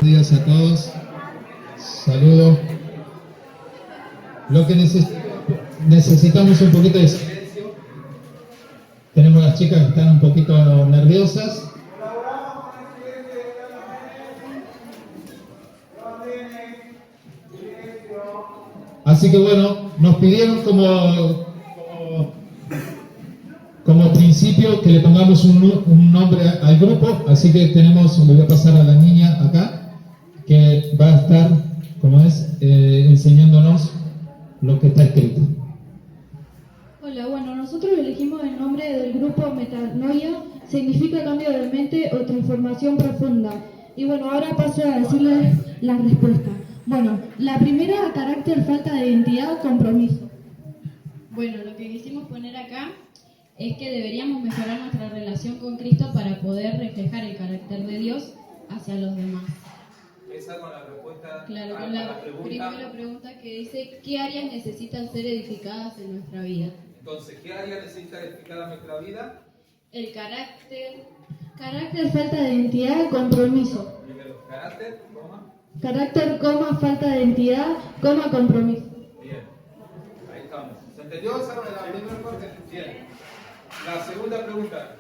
días a todos. Saludos. Lo que necesitamos un poquito de silencio. Tenemos las chicas que están un poquito nerviosas. Así que bueno, nos pidieron como principio que le pongamos un nombre al grupo, así que le voy a pasar a la niña acá, que va a estar, enseñándonos lo que está escrito. Hola, bueno, nosotros elegimos el nombre del grupo Metanoia, significa cambio de mente o transformación profunda. Y bueno, ahora paso a decirles la respuesta. Bueno, la primera, carácter, falta de identidad, compromiso. Bueno, lo que quisimos poner acá es que deberíamos mejorar nuestra relación con Cristo para poder reflejar el carácter de Dios hacia los demás. Esa con la respuesta claro, a con la pregunta. primera pregunta que dice, ¿qué áreas necesitan ser edificadas en nuestra vida? Entonces, ¿qué área necesita edificada en nuestra vida? El carácter. Carácter, falta de identidad, compromiso. Primero, carácter, coma. Carácter, coma, falta de identidad, coma, compromiso. Bien, ahí estamos. ¿Se entendió esa la primera parte? Bien. La segunda pregunta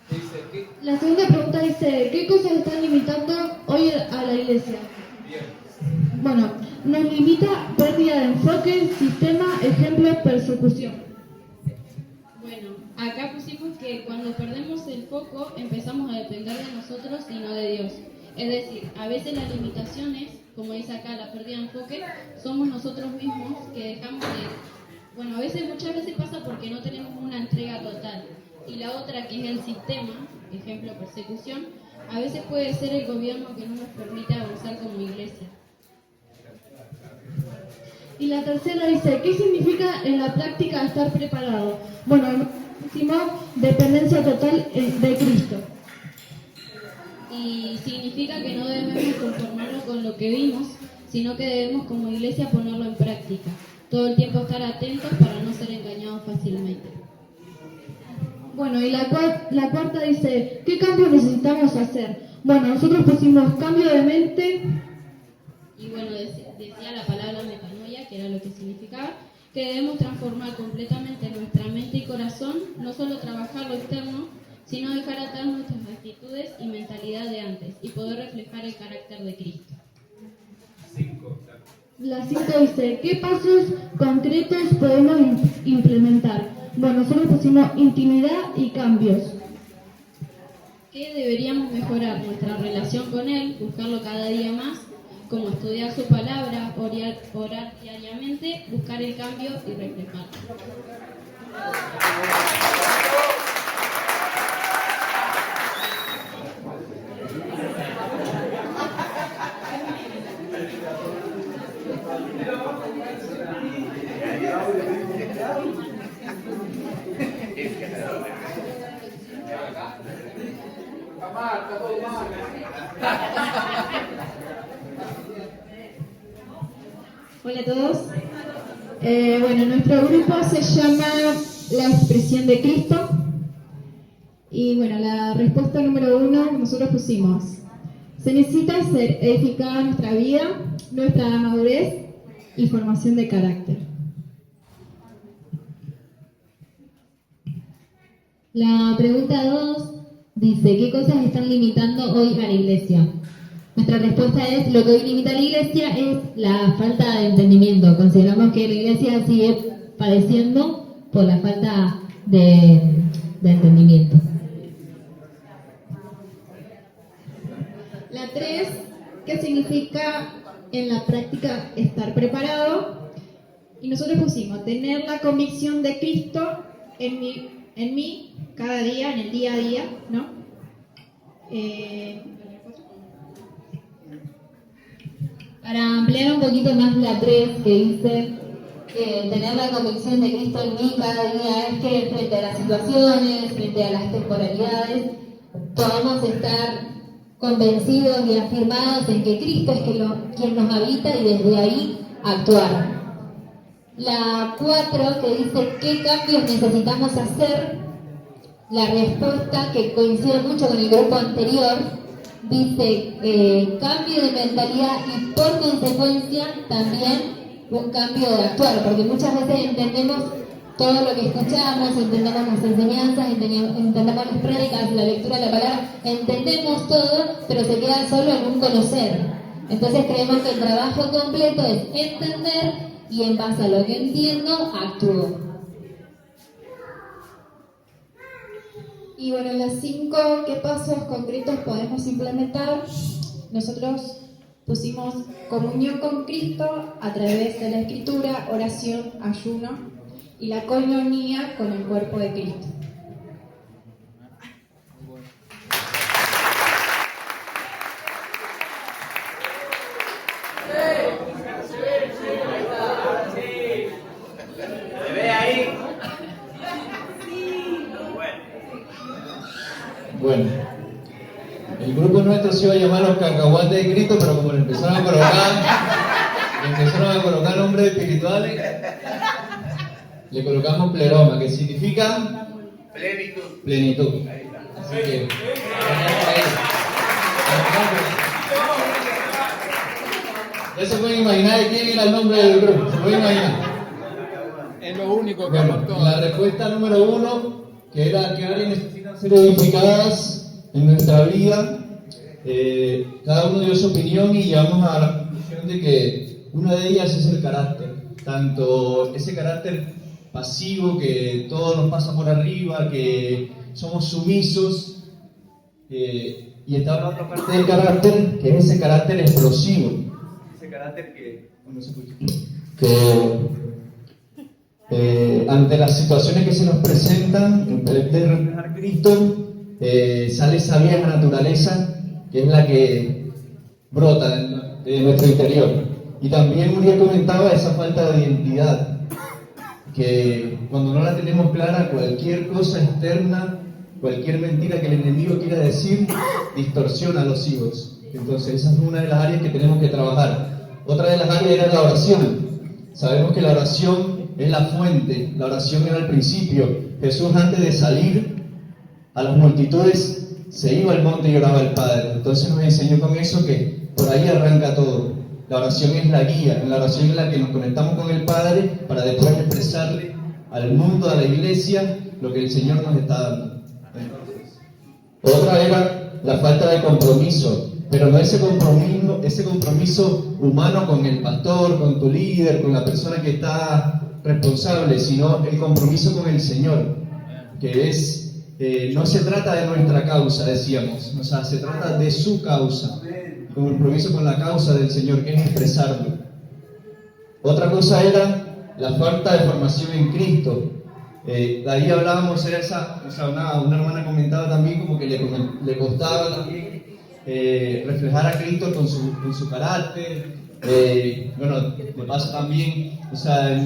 dice, ¿qué? La segunda pregunta dice, ¿qué cosas están limitando hoy a la iglesia? Bien. Bueno, nos limita pérdida de enfoque, sistema, ejemplo, persecución. Bueno, acá pusimos que cuando perdemos el foco empezamos a depender de nosotros y no de Dios. Es decir, a veces las limitaciones, como dice acá, la pérdida de enfoque, somos nosotros mismos que dejamos de... Bueno, muchas veces pasa porque no tenemos una entrega total. Y la otra, que es el sistema, ejemplo, persecución, a veces puede ser el gobierno que no nos permite avanzar como iglesia. Y la tercera dice, ¿qué significa en la práctica estar preparado? Bueno, decimos dependencia total de Cristo. Y significa que no debemos conformarnos con lo que vimos, sino que debemos como iglesia ponerlo en práctica. Todo el tiempo estar atentos para no ser engañados fácilmente. Bueno, y la cuarta dice, ¿qué cambio necesitamos hacer? Bueno, nosotros pusimos cambio de mente. Y bueno, decía la palabra metanoia, que era lo que significaba, que debemos transformar completamente nuestra mente y corazón, no solo trabajar lo externo, sino dejar atrás nuestras actitudes y mentalidad de antes, y poder reflejar el carácter de Cristo. 5. La 5 dice, ¿qué pasos concretos podemos implementar? Bueno, nosotros pusimos intimidad y cambios. ¿Qué deberíamos mejorar? Nuestra relación con Él, buscarlo cada día más, como estudiar su palabra, orar diariamente, buscar el cambio y reflejarlo. Hola a todos. Bueno, nuestro grupo se llama La Expresión de Cristo. Y bueno, la respuesta número 1 que nosotros pusimos. Se necesita ser edificada nuestra vida, nuestra madurez y formación de carácter. La pregunta 2 dice, ¿qué cosas están limitando hoy a la iglesia? Nuestra respuesta es, lo que hoy limita a la iglesia es la falta de entendimiento. Consideramos que la iglesia sigue padeciendo por la falta de entendimiento. La 3, ¿qué significa en la práctica estar preparado? Y nosotros pusimos, tener la convicción de Cristo en mí cada día, en el día a día, ¿no? Para ampliar un poquito más la 3, que dice tener la convicción de Cristo en mí cada día, es que frente a las situaciones, frente a las temporalidades, podamos estar convencidos y afirmados en que Cristo es quien nos habita y desde ahí actuar. La 4, que dice qué cambios necesitamos hacer, la respuesta, que coincide mucho con el grupo anterior, dice cambio de mentalidad y por consecuencia también un cambio de actuar, porque muchas veces entendemos todo lo que escuchamos, entendemos las enseñanzas, entendemos las prédicas, la lectura de la palabra, entendemos todo, pero se queda solo en un conocer. Entonces creemos que el trabajo completo es entender y en base a lo que entiendo, actúo. Y bueno, las 5 ¿qué pasos concretos podemos implementar? Nosotros pusimos comunión con Cristo a través de la escritura, oración, ayuno y la coinonía con el cuerpo de Cristo. ¿Se ve ahí? Bueno, el grupo nuestro se iba a llamar los cacahuates de Cristo, pero como le empezaron a colocar nombres espirituales, le colocamos pleroma, que significa plenitud. Así que, ya se pueden imaginar de quién era el nombre del grupo, se pueden imaginar. Es lo único que Bueno, aportó. la respuesta número 1, que era que áreas necesitan ser edificadas en nuestra vida. Cada uno dio su opinión y llegamos a la conclusión de que una de ellas es el carácter, tanto ese carácter pasivo que todo nos pasa por arriba, que somos sumisos, y está la otra parte del carácter, que es ese carácter explosivo, ese carácter que ante las situaciones que se nos presentan, en vez de reflejar a Cristo, sale esa vieja naturaleza que es la que brota de nuestro interior. Y también Uriel comentaba esa falta de identidad, que cuando no la tenemos clara, cualquier cosa externa, cualquier mentira que el enemigo quiera decir, distorsiona a los hijos. Entonces esa es una de las áreas que tenemos que trabajar. Otra de las áreas era la oración. Sabemos que la oración es la fuente, la oración era el principio. Jesús, antes de salir a las multitudes, se iba al monte y oraba al Padre. Entonces nos enseñó con eso que por ahí arranca todo. La oración es la guía, en la oración es la que nos conectamos con el Padre para después expresarle al mundo, a la iglesia, lo que el Señor nos está dando. Otra era la falta de compromiso, pero no ese compromiso humano con el pastor, con tu líder, con la persona que está responsable, sino el compromiso con el Señor, que es, no se trata de nuestra causa, decíamos, o sea, se trata de su causa, compromiso con la causa del Señor, que es expresarlo. Otra cosa era la falta de formación en Cristo. De ahí hablábamos, era una hermana comentaba también como que le costaba también reflejar a Cristo con su carácter. Bueno, me pasa también, o sea,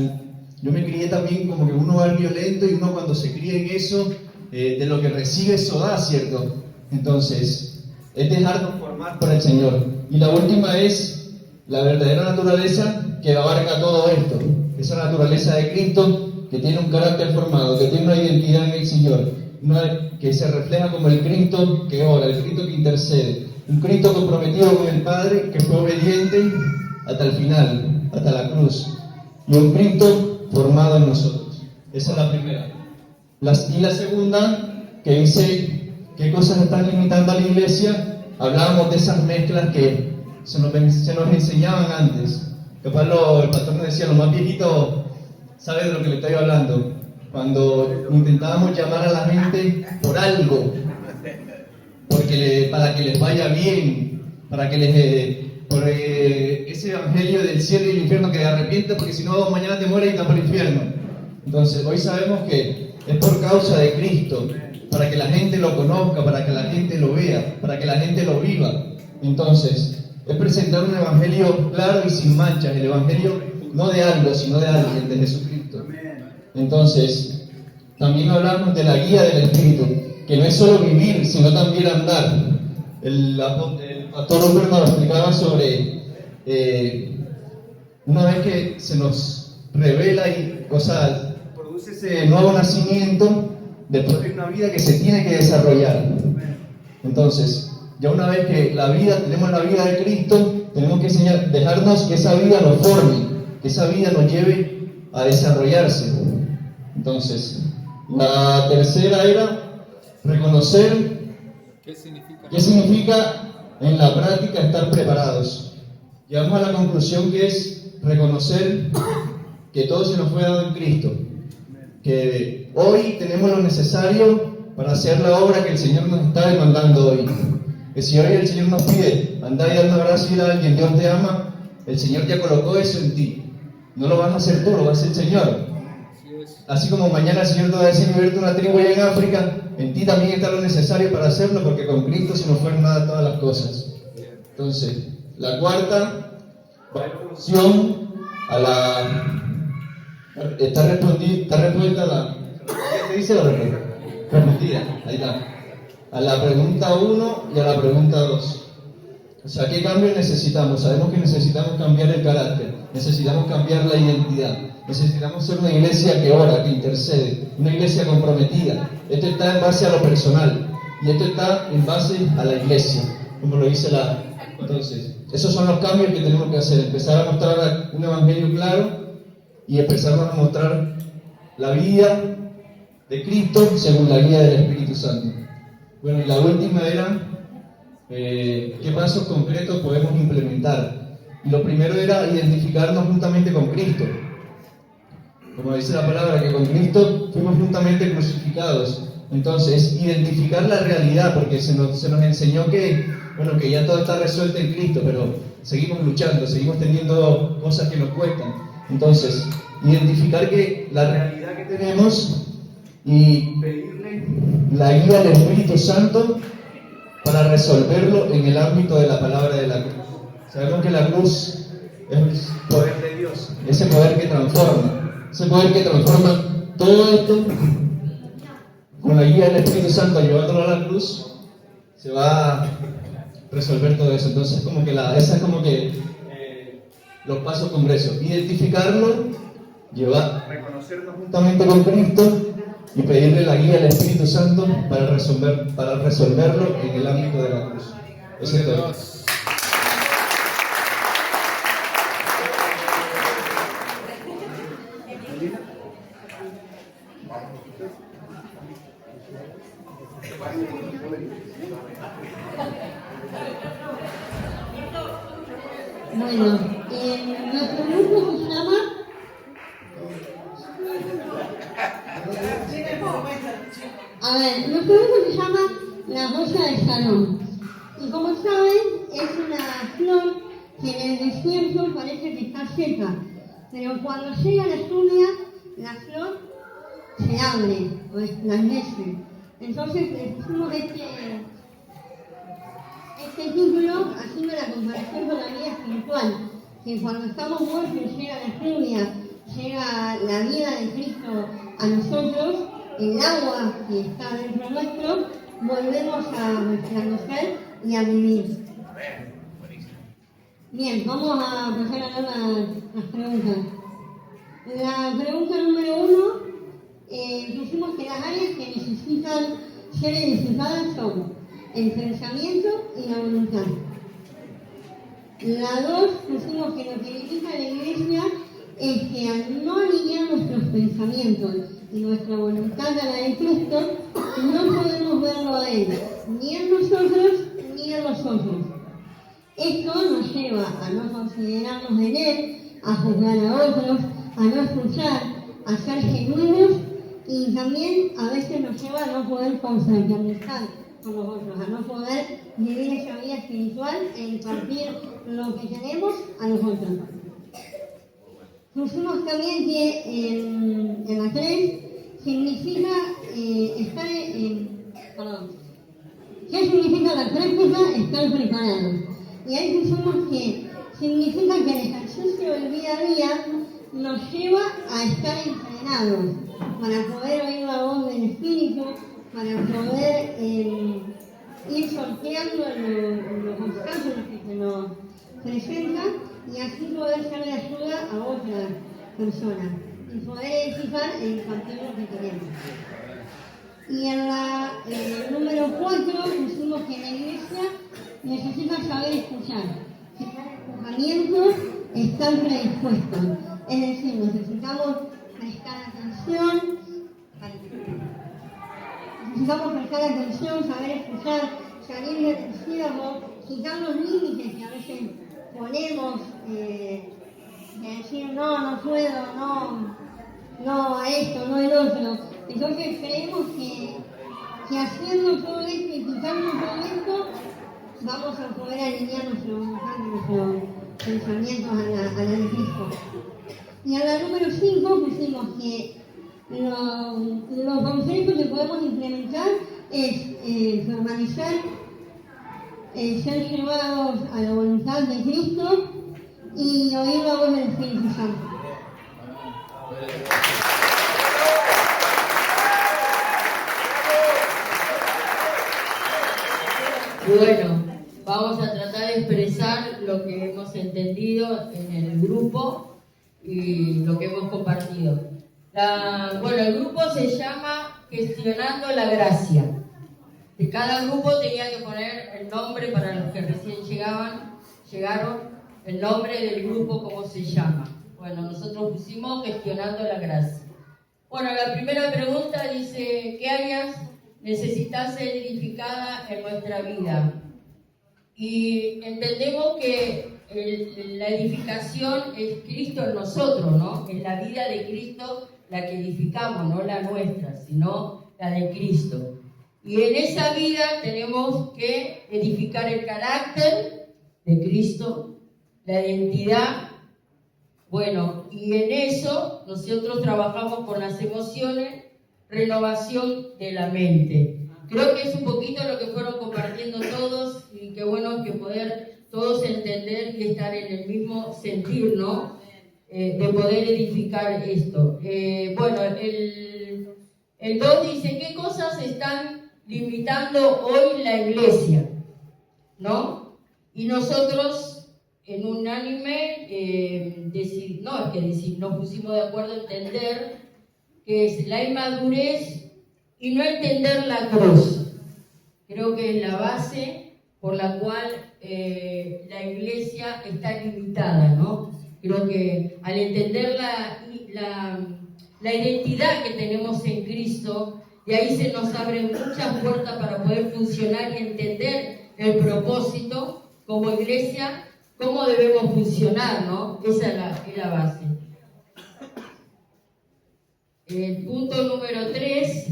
yo me crié también como que uno es violento y uno cuando se cría en eso, de lo que recibe eso da, ¿cierto? Entonces, es dejarnos formar por el Señor. Y la última es la verdadera naturaleza que abarca todo esto, esa naturaleza de Cristo que tiene un carácter formado, que tiene una identidad en el Señor, que se refleja como el Cristo que ora, el Cristo que intercede, un Cristo comprometido con el Padre, que fue obediente hasta el final, hasta la cruz, y un Cristo formado en nosotros. Esa es la primera. Y la segunda, que dice qué cosas están limitando a la iglesia, hablábamos de esas mezclas que se nos enseñaban antes. Capaz el pastor nos decía, lo más viejito sabe de lo que le estoy hablando. Cuando intentábamos llamar a la gente por algo, para que les vaya bien, para que por ese evangelio del cielo y el infierno, que te arrepientes porque si no mañana te mueres y te vas para el infierno. Entonces hoy sabemos que es por causa de Cristo, para que la gente lo conozca, para que la gente lo vea, para que la gente lo viva. Entonces es presentar un evangelio claro y sin manchas, el evangelio no de algo, sino de alguien, de Jesucristo. Entonces, también hablamos de la guía del Espíritu, que no es solo vivir, sino también andar. El pastor Humberto nos explicaba sobre una vez que se nos revela y, produce ese nuevo nacimiento, después de una vida que se tiene que desarrollar. Entonces, Ya una vez que tenemos la vida de Cristo, tenemos que dejarnos que esa vida nos forme, que esa vida nos lleve a desarrollarse. Entonces, la tercera era reconocer qué significa en la práctica estar preparados. Llegamos a la conclusión que es reconocer que todo se nos fue dado en Cristo, que hoy tenemos lo necesario para hacer la obra que el Señor nos está demandando hoy. Que si hoy el Señor nos pide andar y dar un abrazo y a alguien, Dios te ama, el Señor ya colocó eso en ti. No lo vas a hacer tú, lo va a hacer el Señor. Así como mañana el Señor te va a decir verte una tribu allá en África, en ti también está lo necesario para hacerlo, porque con Cristo se nos fueron dadas todas las cosas. Entonces, la cuarta va en función a la... Está respuesta a la... ¿Qué dice la respuesta? Respondida, ahí está. A la pregunta 1 y a la pregunta 2. O sea, ¿qué cambios necesitamos? Sabemos que necesitamos cambiar el carácter, necesitamos cambiar la identidad, necesitamos ser una iglesia que ora, que intercede, una iglesia comprometida. Esto está en base a lo personal y esto está en base a la iglesia, como lo dice la... Entonces, esos son los cambios que tenemos que hacer, empezar a mostrar un evangelio claro y empezar a mostrar la vida de Cristo según la guía del Espíritu Santo. Bueno, y la última era qué pasos concretos podemos implementar. Y lo primero era identificarnos juntamente con Cristo. Como dice la palabra, que con Cristo fuimos juntamente crucificados. Entonces, identificar la realidad, porque se nos enseñó que ya todo está resuelto en Cristo, pero seguimos luchando, seguimos teniendo cosas que nos cuestan. Entonces, identificar que la realidad que tenemos y pedirle la guía del Espíritu Santo para resolverlo en el ámbito de la palabra de la cruz. Sabemos que la cruz es el poder de Dios, ese poder que transforma todo esto. Con la guía del Espíritu Santo llevándolo a la cruz, se va a resolver todo eso. Entonces, esa es como que los pasos concretos: identificarlo, reconocernos juntamente con Cristo y pedirle la guía del Espíritu Santo para resolverlo en el ámbito de la cruz. Eso es todo. Bueno, nuestro grupo se llama La Rosa de Sharon. Y como saben, es una flor que en el desierto parece que está seca, pero cuando llega la lluvia, la flor se abre o resplandece. Entonces le pusimos este título haciendo la comparación con la vida espiritual, que cuando estamos muertos llega la lluvia, llega la vida de Cristo a nosotros, el agua que está dentro nuestro, volvemos a resplandecer y a vivir. Bien, vamos a empezar a dar las preguntas. La pregunta número 1, pusimos que las áreas que necesitan ser edificadas son el pensamiento y la voluntad. La 2, pusimos que lo que indica la iglesia es que al no alinear nuestros pensamientos y nuestra voluntad a la de Cristo, no podemos verlo a Él, ni en nosotros, ni en los otros. Esto nos lleva a no considerarnos en Él, a juzgar a otros, a no escuchar, a ser genuinos, y también a veces nos lleva a no poder confraternizar con los otros, a no poder vivir esa vida espiritual e impartir lo que tenemos a los otros. Pusimos también que en la 3 significa estar ¿qué significa la práctica? Estar preparados. Y ahí pusimos que significa que el ejercicio del día a día nos lleva a estar entrenados para poder oír la voz del Espíritu, para poder ir sorteando los obstáculos que se nos presentan y así poder ser de ayuda a otras personas y poder edificar e impartir lo que queremos. Y en el número 4 pusimos que la iglesia necesita saber escuchar. Los juzgamientos están predispuestos. Es decir, necesitamos prestar atención, saber escuchar, salir del encierro, quitar los límites que a veces ponemos, de decir no puedo, no a esto, no al otro. Entonces creemos que haciendo todo esto y quitando todo esto, vamos a poder alinear nuestros pensamientos a la de Cristo. Y a la número 5 pusimos que los conceptos que podemos implementar es permanecer, ser llevados a la voluntad de Cristo y oír la voz del Espíritu Santo. Bueno, vamos a tratar de expresar lo que hemos entendido en el grupo y lo que hemos compartido. El grupo se llama Gestionando la Gracia. De cada grupo tenía que poner el nombre para los que recién llegaron, el nombre del grupo, cómo se llama. Bueno, nosotros pusimos Gestionando la Gracia. Bueno, la primera pregunta dice, ¿qué áreas necesita ser edificada en nuestra vida? Y entendemos que la edificación es Cristo en nosotros, ¿no? Es la vida de Cristo la que edificamos, no la nuestra, sino la de Cristo. Y en esa vida tenemos que edificar el carácter de Cristo, la identidad. Bueno, y en eso nosotros trabajamos con las emociones, renovación de la mente. Creo que es un poquito lo que fueron compartiendo todos y qué bueno que poder todos entender y estar en el mismo sentir, ¿no? De poder edificar esto. El 2 dice, ¿qué cosas están limitando hoy la iglesia? ¿No? Y nosotros en unánime nos pusimos de acuerdo a entender que es la inmadurez y no entender la cruz. Creo que es la base por la cual la iglesia está limitada, ¿no? Creo que al entender la identidad que tenemos en Cristo, de ahí se nos abren muchas puertas para poder funcionar y entender el propósito como iglesia, cómo debemos funcionar, ¿no? Esa es la base. El punto número 3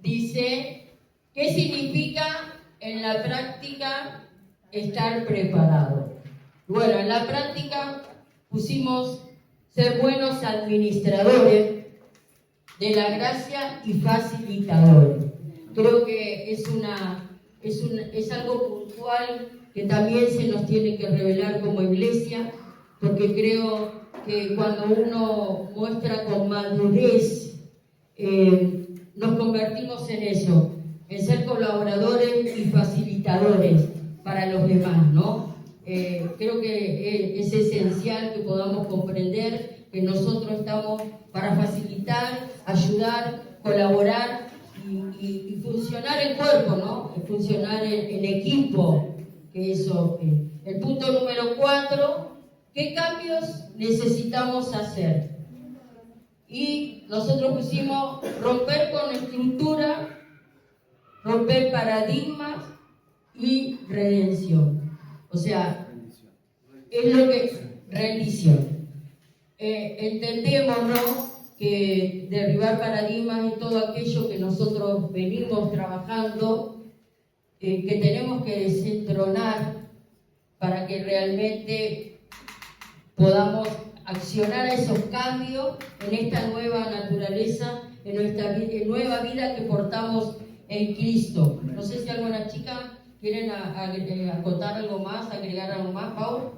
dice, ¿qué significa en la práctica estar preparado? Bueno, en la práctica pusimos ser buenos administradores de la gracia y facilitadores. Creo que es algo puntual que también se nos tiene que revelar como iglesia, porque creo que cuando uno muestra con madurez, nos convertimos en eso, en ser colaboradores y facilitadores para los demás, ¿no? Creo que es esencial que podamos comprender que nosotros estamos para facilitar, ayudar, colaborar y funcionar en cuerpo, ¿no? Funcionar en equipo, que eso. El punto número 4, ¿qué cambios necesitamos hacer? Y nosotros pusimos romper con estructura, romper paradigmas y redención. O sea, es lo que rendición. Entendemos, ¿no?, que derribar paradigmas y todo aquello que nosotros venimos trabajando, que tenemos que desentronar para que realmente podamos accionar esos cambios en esta nueva naturaleza, en nuestra nueva vida que portamos en Cristo. No sé si alguna chica quieren acotar algo más, agregar algo más, Pau.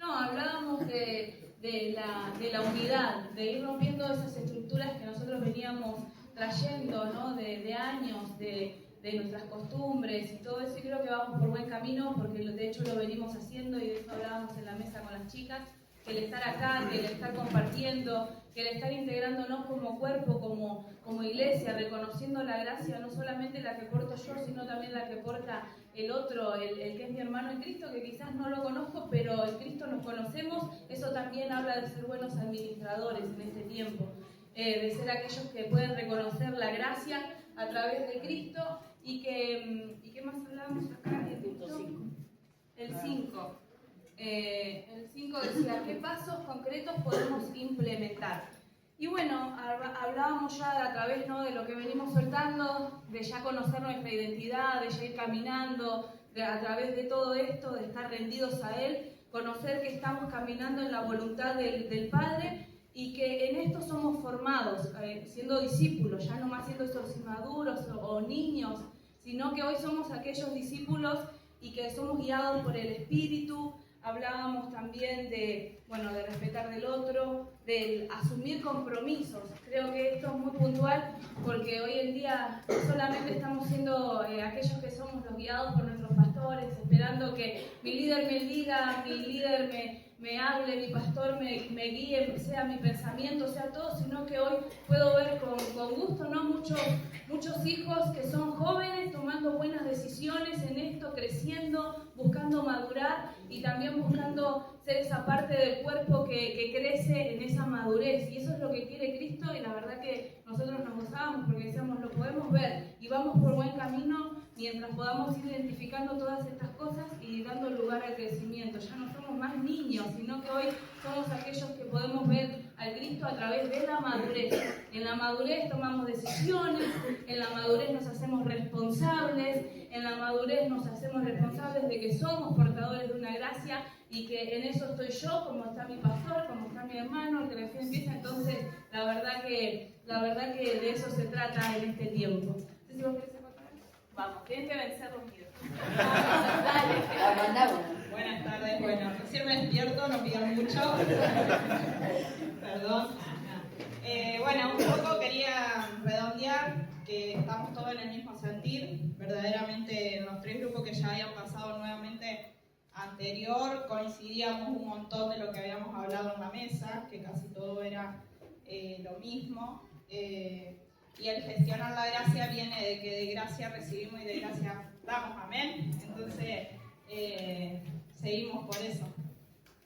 No, hablábamos de la unidad, de ir rompiendo esas estructuras que nosotros veníamos trayendo, ¿no? de años, de nuestras costumbres y todo eso, y creo que vamos por buen camino porque de hecho lo venimos haciendo y de eso hablábamos en la mesa con las chicas, el estar acá, que el estar compartiendo, que el estar integrándonos como cuerpo, como iglesia, reconociendo la gracia, no solamente la que porto yo, sino también la que porta el otro, el que es mi hermano en Cristo, que quizás no lo conozco, pero en Cristo nos conocemos. Eso también habla de ser buenos administradores en este tiempo, de ser aquellos que pueden reconocer la gracia a través de Cristo. ¿Y qué más hablábamos acá? El 5. El 5 decía, ¿qué pasos concretos podemos implementar? Y bueno, hablábamos ya a través, ¿no?, de lo que venimos soltando, de ya conocer nuestra identidad, de ya ir caminando, a través de todo esto, de estar rendidos a Él, conocer que estamos caminando en la voluntad del Padre y que en esto somos formados, siendo discípulos, ya no más siendo esos inmaduros o niños, sino que hoy somos aquellos discípulos y que somos guiados por el Espíritu. Hablábamos también de respetar del otro, del asumir compromisos. Creo que esto es muy puntual porque hoy en día solamente estamos siendo aquellos que somos los guiados por nuestros pastores, esperando que mi líder me diga, mi líder me hable, mi pastor me guíe, sea mi pensamiento, sea todo, sino que hoy puedo ver con gusto, ¿no?, muchos hijos que son jóvenes tomando buenas decisiones en esto, creciendo, buscando madurar y también buscando ser esa parte del cuerpo que crece en esa madurez. Y eso es lo que quiere Cristo, y la verdad que nosotros nos gozábamos porque decíamos, lo podemos ver y vamos por buen camino mientras podamos ir identificando todas estas cosas y dando lugar al crecimiento. Ya no somos más niños, sino que hoy somos aquellos que podemos ver al Cristo a través de la madurez. En la madurez tomamos decisiones, en la madurez nos hacemos responsables, en la madurez nos hacemos responsables de que somos portadores de una gracia y que en eso estoy yo, como está mi pastor, como está mi hermano, el que recién empieza. Entonces, la verdad que de eso se trata en este tiempo. No sé si vos querés contar algo. Vamos, tienen que vencer los miedos. Dale. Buenas tardes, bueno, recién me despierto, no pidan mucho. Perdón. Bueno, un poco quería redondear que estamos todos en el mismo sentir. Verdaderamente en los 3 grupos que ya habían pasado nuevamente anterior coincidíamos un montón de lo que habíamos hablado en la mesa, que casi todo era lo mismo. Y el gestionar la gracia viene de que de gracia recibimos y de gracia damos, amén. Entonces, seguimos por eso,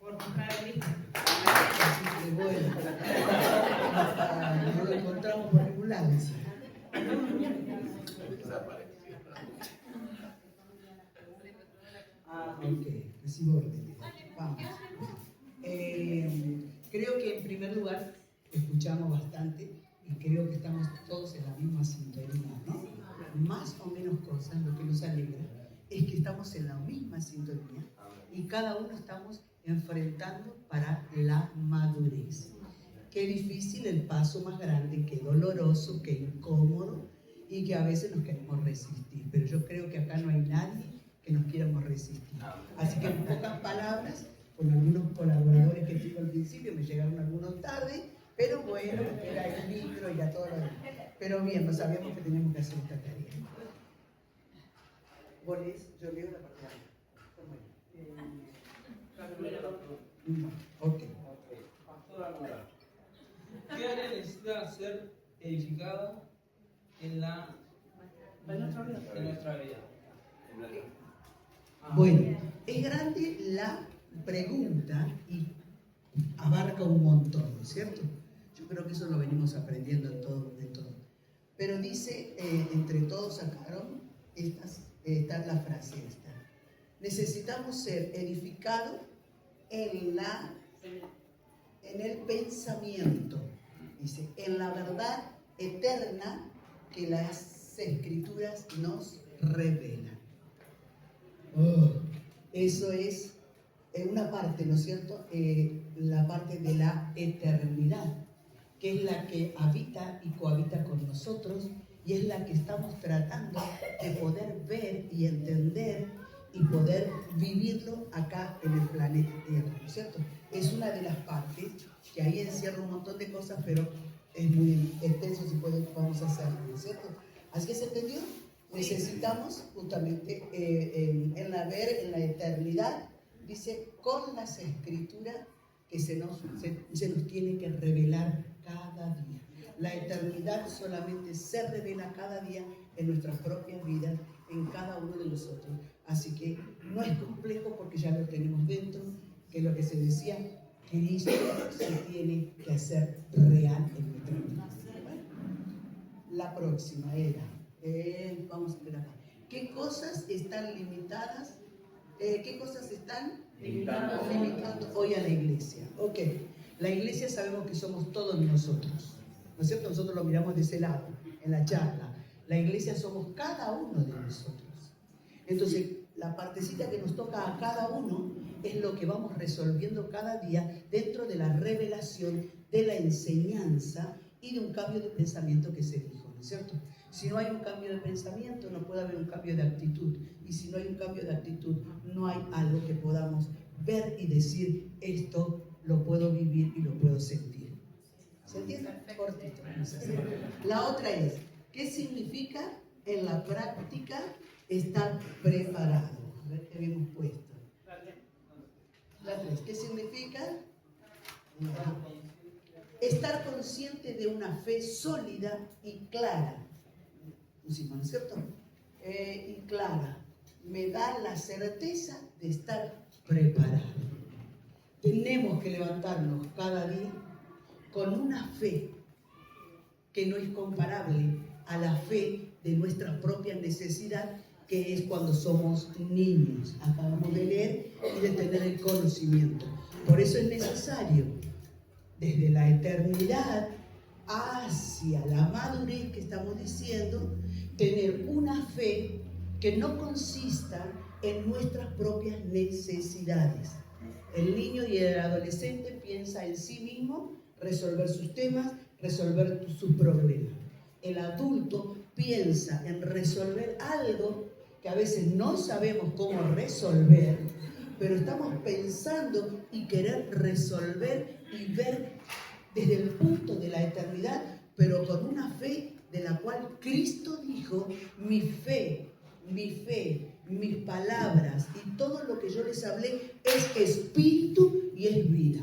por mostrar a Cristo. Bueno, no lo encontramos por ningún lado. Ok, recibo órdenes. Vamos. Creo que en primer lugar escuchamos bastante y creo que estamos todos en la misma sintonía, ¿no? Más o menos cosas, lo que nos alegra es que estamos en la misma sintonía y cada uno estamos enfrentando para la madurez. Qué difícil el paso más grande, qué doloroso, qué incómodo y que a veces nos queremos resistir, pero yo creo que acá no hay nadie que nos quieramos resistir. Así que en pocas palabras, con algunos colaboradores que tuve al principio, me llegaron algunos tarde, pero bueno, era el micro y ya todo lo demás. Pero bien, no sabíamos que teníamos que hacer esta tarea. Yo leo la parte de ok. Pastora Nora, ¿qué área necesita ser edificada en nuestra vida? Bueno, es grande la pregunta y abarca un montón, ¿no es cierto? Yo creo que eso lo venimos aprendiendo en todo. Pero dice, entre todos sacaron, está la frase esta. Necesitamos ser edificados en el pensamiento, dice, en la verdad eterna que las Escrituras nos revelan. Eso es una parte, ¿no es cierto? La parte de la eternidad, que es la que habita y cohabita con nosotros y es la que estamos tratando de poder ver y entender y poder vivirlo acá en el planeta Tierra, ¿no es cierto? Es una de las partes que ahí encierra un montón de cosas, pero es muy extenso si podemos hacerlo, ¿no es cierto? Así que se entendió. Necesitamos justamente en la eternidad, dice, con las Escrituras que que se nos tiene que revelar cada día. La eternidad solamente se revela cada día en nuestras propias vidas, en cada uno de nosotros. Así que no es complejo porque ya lo tenemos dentro, que es lo que se decía, Cristo se tiene que hacer real en nuestra vida. Bueno, la próxima era, vamos a ver acá. ¿Qué cosas están limitadas? ¿Qué cosas están limitando hoy a la iglesia? Ok, la iglesia sabemos que somos todos nosotros, ¿no es cierto? Nosotros lo miramos de ese lado, en la charla. La iglesia somos cada uno de nosotros. Entonces, la partecita que nos toca a cada uno es lo que vamos resolviendo cada día dentro de la revelación, de la enseñanza y de un cambio de pensamiento que se dijo, ¿no es cierto? Si no hay un cambio de pensamiento, no puede haber un cambio de actitud. Y si no hay un cambio de actitud, no hay algo que podamos ver y decir, esto lo puedo vivir y lo puedo sentir. ¿Se entiende? Cortito. La otra es, ¿qué significa en la práctica estar preparado? A ver qué habíamos puesto. La 3. ¿Qué significa? Estar consciente de una fe sólida y clara. ¿No es cierto? Y clara. Me da la certeza de estar preparado. Tenemos que levantarnos cada día con una fe que no es comparable a la fe de nuestra propia necesidad, que es cuando somos niños. Acabamos de leer y de tener el conocimiento. Por eso es necesario, desde la eternidad hacia la madurez que estamos diciendo, tener una fe que no consista en nuestras propias necesidades. El niño y el adolescente piensa en sí mismo, resolver sus temas, resolver sus problemas. El adulto piensa en resolver algo que a veces no sabemos cómo resolver, pero estamos pensando y querer resolver y ver desde el punto de la eternidad, pero con una fe de la cual Cristo dijo, mi fe, mis palabras y todo lo que yo les hablé es espíritu y es vida.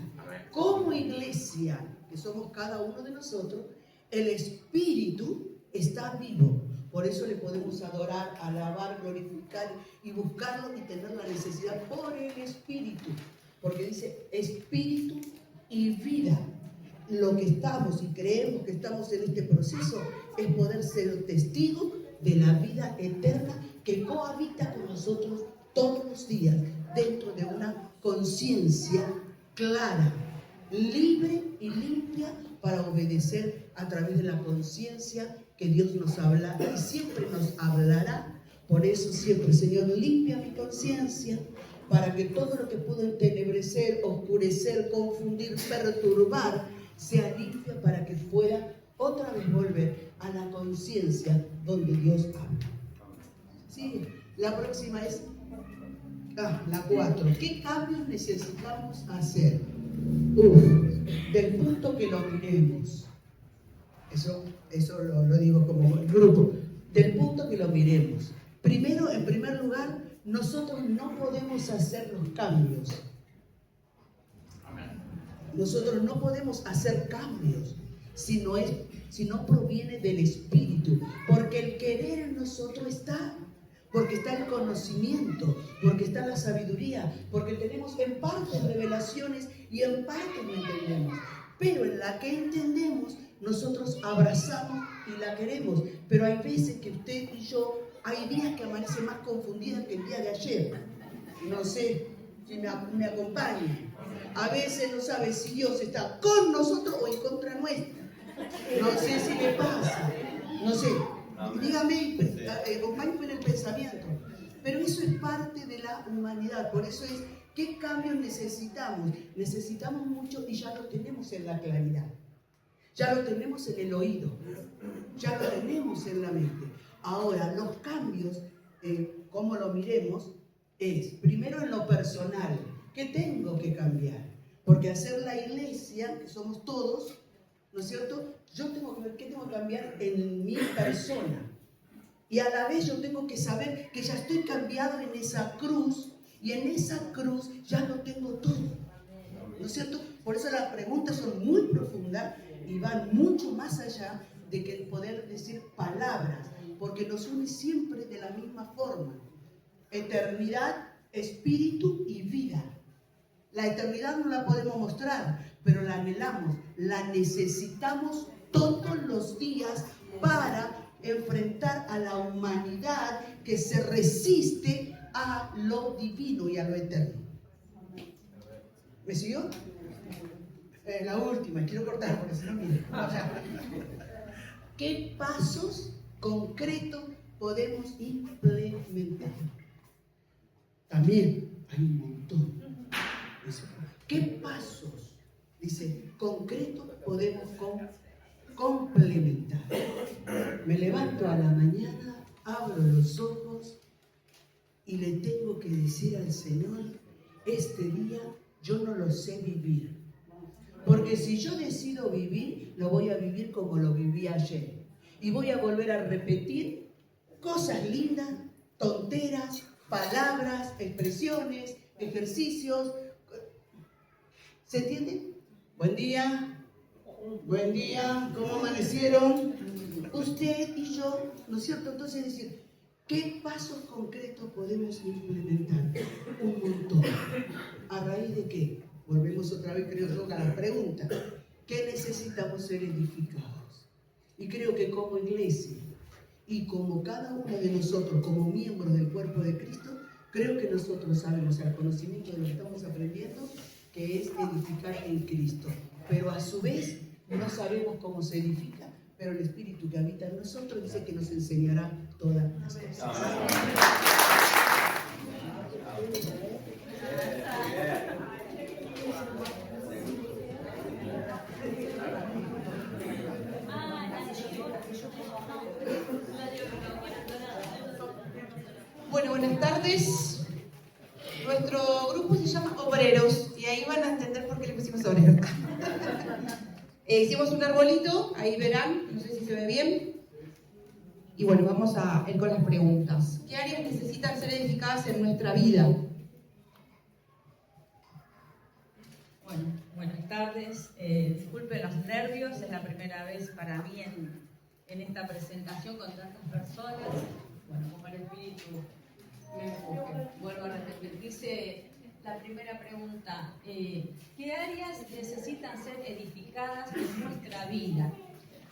Como iglesia, que somos cada uno de nosotros, el espíritu está vivo. Por eso le podemos adorar, alabar, glorificar y buscarlo y tener la necesidad por el espíritu. Porque dice espíritu y vida. Lo que estamos y creemos que estamos en este proceso es poder ser testigos de la vida eterna que cohabita con nosotros todos los días dentro de una conciencia clara, libre y limpia para obedecer a través de la conciencia que Dios nos habla y siempre nos hablará. Por eso siempre, Señor, limpia mi conciencia para que todo lo que pudo entenebrecer, oscurecer, confundir, perturbar, sea limpia para que pueda otra vez volver a la conciencia donde Dios habla. Sí, la próxima es la 4. ¿Qué cambios necesitamos hacer? Del punto que lo miremos. Eso lo digo como grupo. Del punto que lo miremos. Primero, en primer lugar, nosotros no podemos hacer los cambios. Nosotros no podemos hacer cambios si no proviene del Espíritu. Porque el querer en nosotros está. Porque está el conocimiento, porque está la sabiduría, porque tenemos en parte revelaciones y en parte no entendemos. Pero en la que entendemos, nosotros abrazamos y la queremos. Pero hay veces que usted y yo, hay días que amanecen más confundidas que el día de ayer. No sé si me acompaña. A veces no sabe si Dios está con nosotros o en contra nuestra. No sé si le pasa. No sé. Dígame, acompáñenme en el pensamiento. Pero eso es parte de la humanidad. Por eso es, ¿qué cambios necesitamos? Necesitamos mucho y ya lo tenemos en la claridad. Ya lo tenemos en el oído. Ya lo tenemos en la mente. Ahora, los cambios, como lo miremos, es, primero en lo personal, ¿qué tengo que cambiar? Porque hacer la iglesia, que somos todos, ¿no es cierto? Yo tengo que ver qué tengo que cambiar en mi persona. Y a la vez yo tengo que saber que ya estoy cambiado en esa cruz. Y en esa cruz ya lo tengo todo. ¿no es cierto? Por eso las preguntas son muy profundas y van mucho más allá de que el poder decir palabras, porque nos une siempre de la misma forma. Eternidad, espíritu y vida. La eternidad no la podemos mostrar, pero la anhelamos, la necesitamos todos los días para enfrentar a la humanidad que se resiste a lo divino y a lo eterno. ¿Me siguió? La última, quiero cortar porque si no, miren. ¿Qué pasos concretos podemos implementar? También hay un montón. Dice, ¿qué pasos, dice, concretos podemos complementar? Me levanto a la mañana, abro los ojos y le tengo que decir al Señor, este día yo no lo sé vivir. Porque si yo decido vivir, lo voy a vivir como lo viví ayer. Y voy a volver a repetir cosas lindas, tonteras, palabras, expresiones, ejercicios. ¿Se entiende? Buen día, ¿cómo amanecieron? Usted y yo, ¿no es cierto? Entonces decir, ¿qué pasos concretos podemos implementar? Un montón. ¿A raíz de qué? Volvemos otra vez, creo yo, a la pregunta. ¿Qué necesitamos ser edificados? Y creo que como iglesia y como cada uno de nosotros, como miembros del cuerpo de Cristo, creo que nosotros sabemos al conocimiento de lo que estamos aprendiendo, que es edificar en Cristo. Pero a su vez, no sabemos cómo se edifica, pero el Espíritu que habita en nosotros dice que nos enseñará todas las cosas. Bueno, buenas tardes. Nuestro grupo se llama Obreros y ahí van a entender por qué le pusimos Obreros. Hicimos un arbolito, ahí verán, no sé si se ve bien. Y bueno, vamos a ir con las preguntas. ¿Qué áreas necesitan ser edificadas en nuestra vida? Bueno, buenas tardes. Disculpen los nervios, es la primera vez para mí en esta presentación con tantas personas. Bueno, como el espíritu me empuje. Vuelvo a repetir. Dice la primera pregunta, ¿qué áreas necesitan ser edificadas en nuestra vida?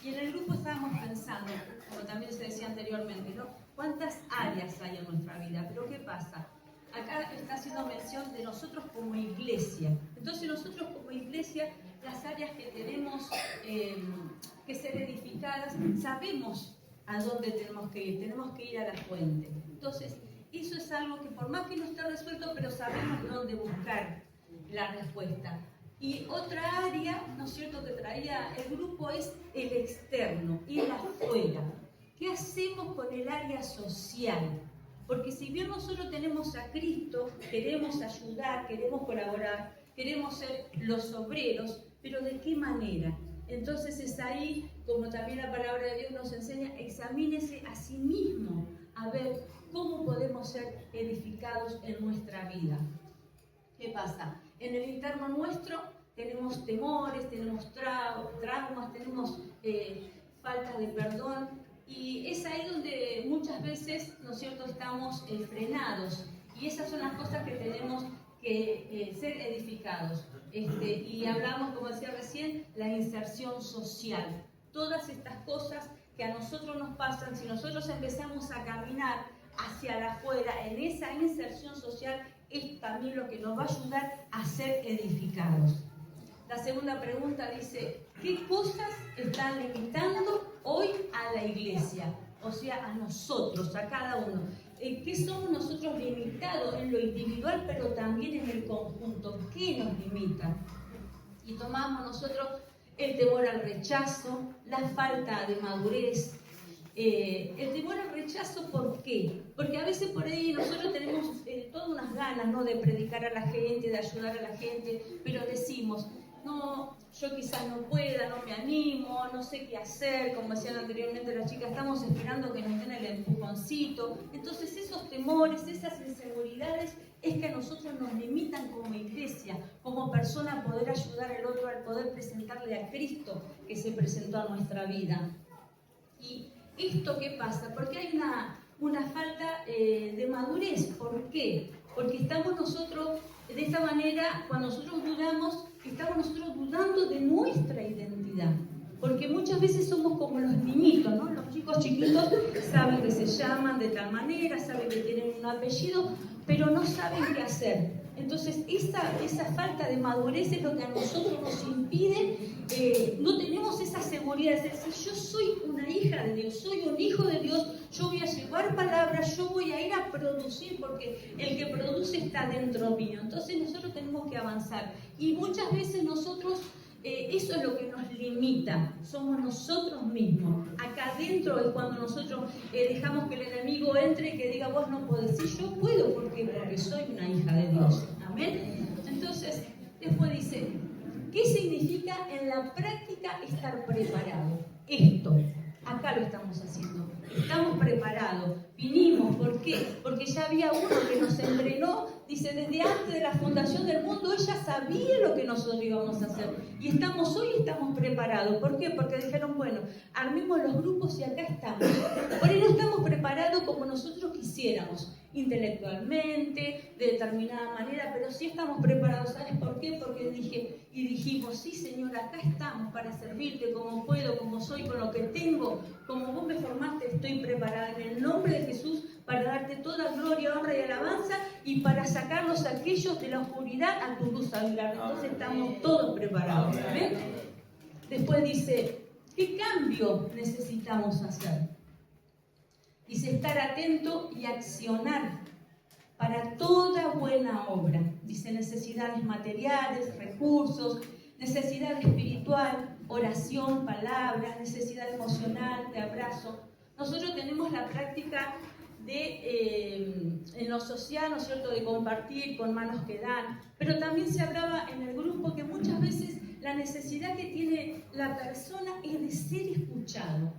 Y en el grupo estábamos pensando, como también se decía anteriormente, ¿no? ¿Cuántas áreas hay en nuestra vida? Pero ¿qué pasa? Acá está haciendo mención de nosotros como iglesia. Entonces nosotros como iglesia, las áreas que tenemos que ser edificadas, sabemos a dónde tenemos que ir a la fuente. Entonces, eso es algo que por más que no está resuelto, pero sabemos dónde buscar la respuesta. Y otra área, ¿no es cierto?, que traía el grupo es el externo, ir afuera. ¿Qué hacemos con el área social? Porque si bien nosotros tenemos a Cristo, queremos ayudar, queremos colaborar, queremos ser los obreros, pero ¿de qué manera? Entonces es ahí, como también la palabra de Dios nos enseña, examínese a sí mismo, a ver cómo podemos ser edificados en nuestra vida. ¿Qué pasa? En el interno nuestro tenemos temores, tenemos traumas, tenemos falta de perdón, y es ahí donde muchas veces, ¿no es cierto?, estamos frenados, y esas son las cosas que tenemos que ser edificados. Y hablamos, como decía recién, la inserción social. Todas estas cosas que a nosotros nos pasan, si nosotros empezamos a caminar hacia afuera en esa inserción social, es también lo que nos va a ayudar a ser edificados. La segunda pregunta dice, ¿qué cosas están limitando hoy a la iglesia? O sea, a nosotros, a cada uno. ¿Qué somos nosotros limitados en lo individual, pero también en el conjunto? ¿Qué nos limita? Y tomamos nosotros el temor al rechazo, la falta de madurez. El temor al rechazo, ¿por qué? Porque a veces por ahí nosotros tenemos todas unas ganas, ¿no?, de predicar a la gente, de ayudar a la gente, pero decimos, no, yo quizás no pueda, no me animo, no sé qué hacer, como decían anteriormente las chicas, estamos esperando que nos den el empujoncito. Entonces esos temores, esas inseguridades es que a nosotros nos limitan como iglesia, como persona, a poder ayudar al otro, al poder presentarle a Cristo que se presentó a nuestra vida. ¿Y esto qué pasa? Porque hay una falta de madurez. ¿Por qué? Porque estamos nosotros, de esta manera, cuando nosotros dudamos, estamos nosotros dudando de nuestra identidad. Porque muchas veces somos como los niñitos, ¿no? Los chicos chiquitos saben que se llaman de tal manera, saben que tienen un apellido, pero no saben qué hacer. Entonces, esa falta de madurez es lo que a nosotros nos impide, no tenemos esa seguridad de decir, yo soy una hija de Dios, soy un hijo de Dios, yo voy a llevar palabras, yo voy a ir a producir, porque el que produce está dentro mío. Entonces, nosotros tenemos que avanzar. Y muchas veces nosotros, eso es lo que nos limita, somos nosotros mismos. Acá adentro es cuando nosotros dejamos que el enemigo entre y que diga, vos no podés. Sí, yo puedo, porque soy una hija de Dios. Amén. Entonces, después dice, ¿qué significa en la práctica estar preparado? Esto, acá lo estamos haciendo. Estamos preparados, vinimos, ¿por qué? Porque ya había uno que nos entrenó, dice, desde antes de la fundación del mundo, ella sabía lo que nosotros íbamos a hacer. Y hoy estamos preparados. ¿Por qué? Porque dijeron, bueno, armemos los grupos y acá estamos. Por ahí no estamos preparados como nosotros quisiéramos, intelectualmente, de determinada manera, pero sí estamos preparados. ¿Sabes por qué? Porque dijimos, sí, Señor, acá estamos para servirte como puedo, como soy, con lo que tengo, como vos me formaste, estoy preparada en el nombre de Jesús para darte toda gloria, honra y alabanza y para sacarlos a aquellos de la oscuridad a tu luz admirable. Entonces estamos todos preparados. ¿Amén? Después dice, ¿qué cambio necesitamos hacer? Dice, estar atento y accionar para toda buena obra. Dice, necesidades materiales, recursos, necesidad espiritual, oración, palabras, necesidad emocional, de abrazo. Nosotros tenemos la práctica en lo social, ¿no es cierto?, de compartir con manos que dan, pero también se hablaba en el grupo que muchas veces la necesidad que tiene la persona es de ser escuchado.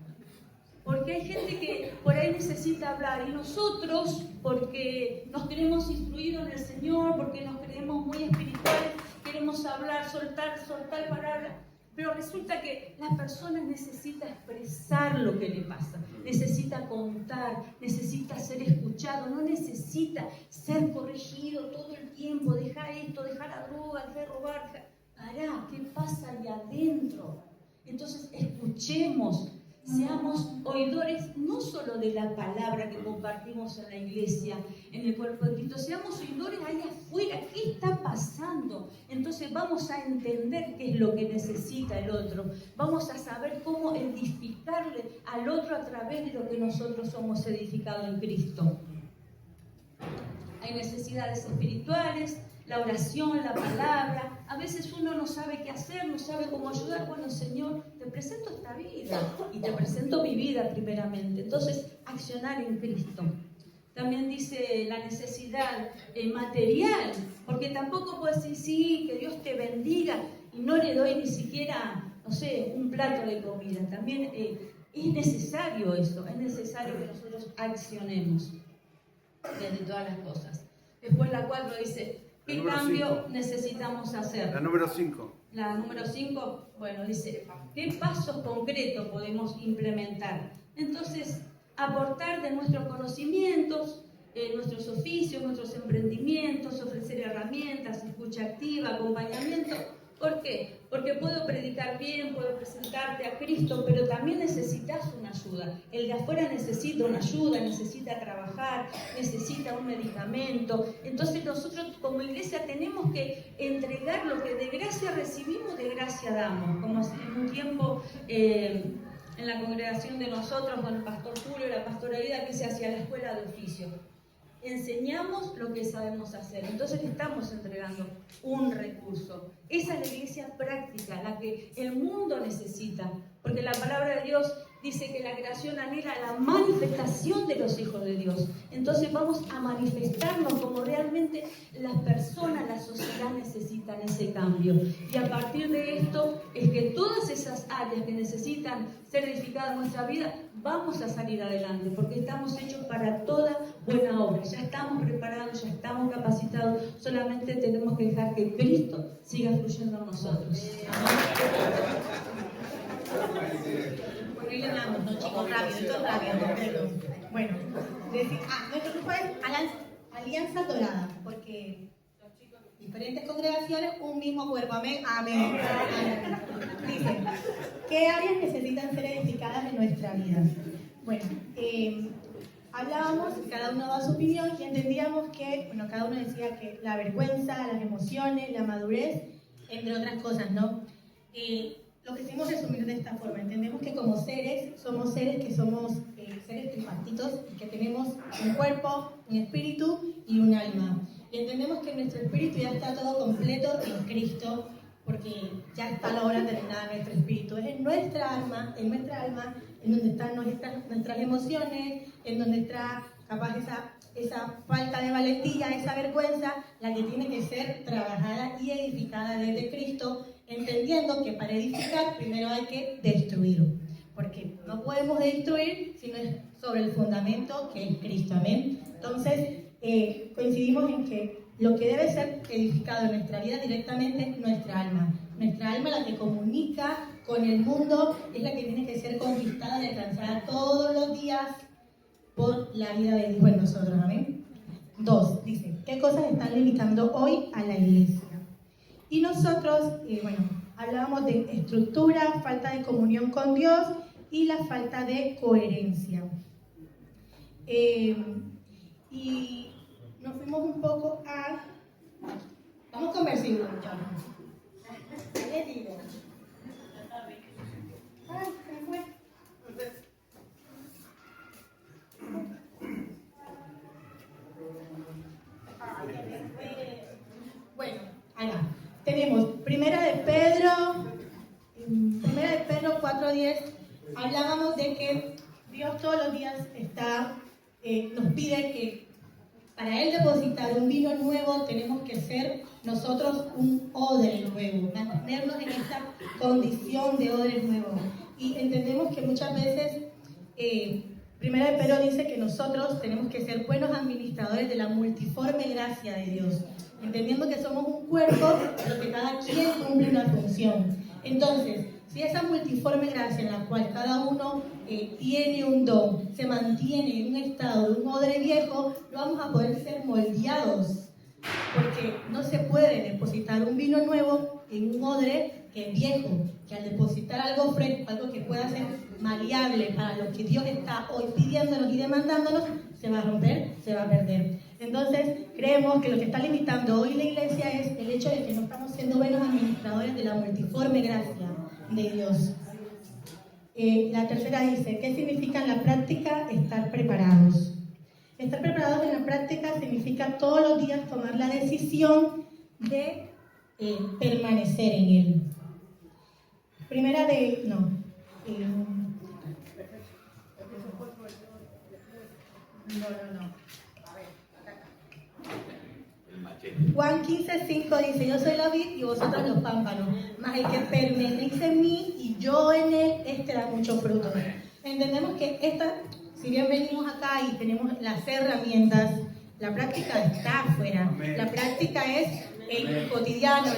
Porque hay gente que por ahí necesita hablar y nosotros, porque nos creemos instruidos en el Señor, porque nos creemos muy espirituales, queremos hablar, soltar palabras, pero resulta que la persona necesita expresar lo que le pasa, necesita contar, necesita ser escuchado, no necesita ser corregido todo el tiempo, dejar esto, dejar la droga, dejar robar, pará, ¿qué pasa ahí adentro? Entonces escuchemos. Seamos oidores no solo de la palabra que compartimos en la iglesia, en el cuerpo de Cristo, seamos oidores ahí afuera, ¿qué está pasando? Entonces vamos a entender qué es lo que necesita el otro, vamos a saber cómo edificarle al otro a través de lo que nosotros somos edificados en Cristo. Hay necesidades espirituales, la oración, la palabra. A veces uno no sabe qué hacer, no sabe cómo ayudar. Bueno, Señor, te presento esta vida y te presento mi vida primeramente. Entonces, accionar en Cristo. También dice la necesidad material, porque tampoco puedo decir, sí, que Dios te bendiga y no le doy ni siquiera, no sé, un plato de comida. También es necesario eso, es necesario que nosotros accionemos desde todas las cosas. Después la 4 dice, ¿qué cambio necesitamos hacer? La número 5. La número 5, bueno, dice, ¿qué pasos concretos podemos implementar? Entonces, aportar de nuestros conocimientos, nuestros oficios, nuestros emprendimientos, ofrecer herramientas, escucha activa, acompañamiento. ¿Por qué? Porque puedo predicar bien, puedo presentarte a Cristo, pero también necesitas una ayuda. El de afuera necesita una ayuda, necesita trabajar, necesita un medicamento. Entonces nosotros como iglesia tenemos que entregar lo que de gracia recibimos, de gracia damos. Como en un tiempo en la congregación de nosotros, con el pastor Julio y la pastora Aida, que se hacía la escuela de oficio. Enseñamos lo que sabemos hacer, entonces estamos entregando un recurso. Esa es la iglesia práctica, la que el mundo necesita, porque la palabra de Dios dice que la creación anhela la manifestación de los hijos de Dios. Entonces vamos a manifestarnos como realmente las personas, la sociedad necesitan ese cambio. Y a partir de esto es que todas esas áreas que necesitan ser edificadas en nuestra vida, vamos a salir adelante, porque estamos hechos para toda buena obra. Ya estamos preparados, ya estamos capacitados, solamente tenemos que dejar que Cristo siga fluyendo en nosotros. Bueno, ahí le hablamos, ¿no, chicos? Rápido, esto es rápido. Bueno, nuestro grupo es Alianza Dorada, porque diferentes congregaciones, un mismo cuerpo. Amén. Amén. Dice, ¿qué áreas necesitan ser edificadas en nuestra vida? Bueno, hablábamos, cada uno daba su opinión y entendíamos que, bueno, cada uno decía que la vergüenza, las emociones, la madurez, entre otras cosas, ¿no? Lo quisimos resumir de esta forma. Entendemos que como seres, somos seres que somos seres tripartitos y que tenemos un cuerpo, un espíritu y un alma. Y entendemos que nuestro espíritu ya está todo completo en Cristo, porque ya está la obra terminada en nuestro espíritu. Es en nuestra alma en donde están nuestras emociones, en donde está capaz esa falta de valentía, esa vergüenza, la que tiene que ser trabajada y edificada desde Cristo, entendiendo que para edificar primero hay que destruir, porque no podemos destruir si no es sobre el fundamento que es Cristo. Amén. Entonces, coincidimos en que lo que debe ser edificado en nuestra vida directamente es nuestra alma. Nuestra alma, la que comunica con el mundo, es la que tiene que ser conquistada y alcanzada todos los días por la vida de Dios en nosotros. Amén. 2, dice, ¿qué cosas están limitando hoy a la iglesia? Y nosotros, hablábamos de estructura, falta de comunión con Dios y la falta de coherencia. Y nos fuimos un poco a... Vamos con versículos, muchachos. ¿Qué digo? Ay, se me fue. Bueno, ahí va. Tenemos Primera de Pedro 4:10. Hablábamos de que Dios todos los días nos pide que para Él depositar un vino nuevo tenemos que ser nosotros un odre nuevo, mantenernos en esta condición de odre nuevo. Y entendemos que muchas veces Primera de Pedro dice que nosotros tenemos que ser buenos administradores de la multiforme gracia de Dios, entendiendo que somos un cuerpo, pero que cada quien cumple una función. Entonces, si esa multiforme gracia en la cual cada uno tiene un don, se mantiene en un estado de un odre viejo, no vamos a poder ser moldeados, porque no se puede depositar un vino nuevo en un odre que es viejo, que al depositar algo fresco, algo que pueda ser maleable para lo que Dios está hoy pidiéndonos y demandándonos, se va a romper, se va a perder. Entonces, creemos que lo que está limitando hoy la iglesia es el hecho de que no estamos siendo buenos administradores de la multiforme gracia de Dios. La tercera dice, ¿qué significa en la práctica estar preparados? Estar preparados en la práctica significa todos los días tomar la decisión de permanecer en Él. Juan 15:5 dice, yo soy la vid y vosotros los pámpanos, mas el que permanece en mí y yo en él, este da mucho fruto. Entendemos que si bien venimos acá y tenemos las herramientas, la práctica está afuera. La práctica es en el cotidiano,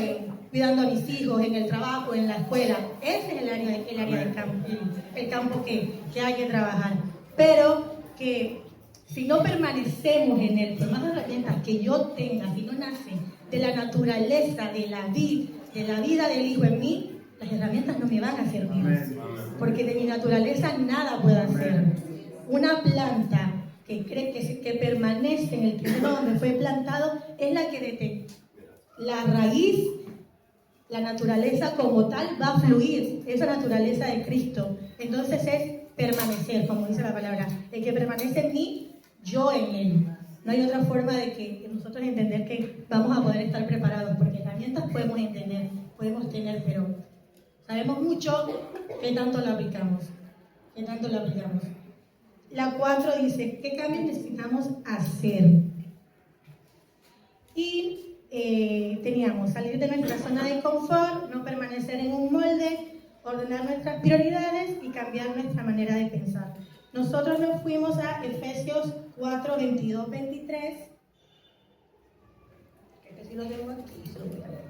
cuidando a mis hijos, en el trabajo, en la escuela. Ese es el área del campo, el campo que hay que trabajar. Pero que si no permanecemos en él, por más herramientas que yo tenga, si no nace de la naturaleza, de la vida del Hijo en mí, las herramientas no me van a servir. Porque de mi naturaleza nada puedo hacer. Una planta que permanece en el primero donde fue plantado es la que la raíz, la naturaleza como tal va a fluir, esa naturaleza de Cristo. Entonces es permanecer, como dice la palabra, el que permanece en mí, yo en él. No hay otra forma de que nosotros entender que vamos a poder estar preparados, porque herramientas podemos entender, podemos tener, pero sabemos mucho qué tanto la aplicamos. que tanto la aplicamos. La 4 dice, ¿qué cambios necesitamos hacer? Y teníamos salir de nuestra zona de confort, no permanecer en un molde, ordenar nuestras prioridades y cambiar nuestra manera de pensar. Nosotros nos fuimos a Efesios 4, 22, 23. Que si lo tengo aquí, se lo voy a leer.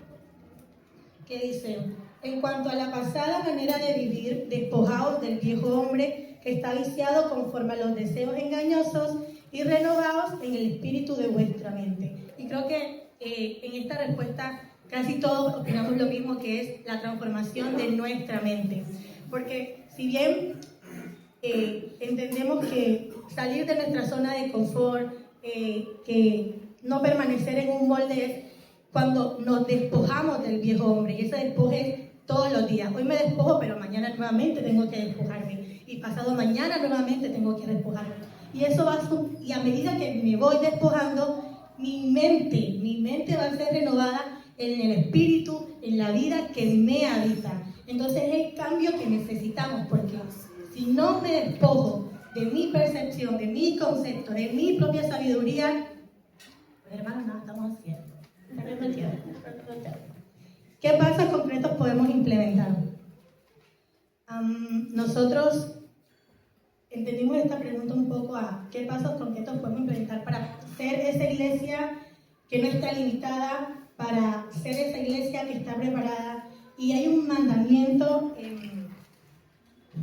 Que dice, en cuanto a la pasada manera de vivir, despojaos del viejo hombre que está viciado conforme a los deseos engañosos y renovaos en el espíritu de vuestra mente. Y creo que en esta respuesta casi todos opinamos lo mismo, que es la transformación de nuestra mente. Porque si bien entendemos que salir de nuestra zona de confort, que no permanecer en un molde es cuando nos despojamos del viejo hombre, y ese despoje es todos los días. Hoy me despojo, pero mañana nuevamente tengo que despojarme, y pasado mañana nuevamente tengo que despojarme. Y eso va y a medida que me voy despojando, mi mente va a ser renovada en el espíritu, en la vida que me habita. Entonces es el cambio que necesitamos, porque si no me despojo de mi percepción, de mi concepto, de mi propia sabiduría, pues hermanos, no estamos haciendo. ¿Qué pasos concretos podemos implementar? Nosotros entendimos esta pregunta un poco a qué pasos concretos podemos implementar para ser esa iglesia que no está limitada, para ser esa iglesia que está preparada. Y hay un mandamiento en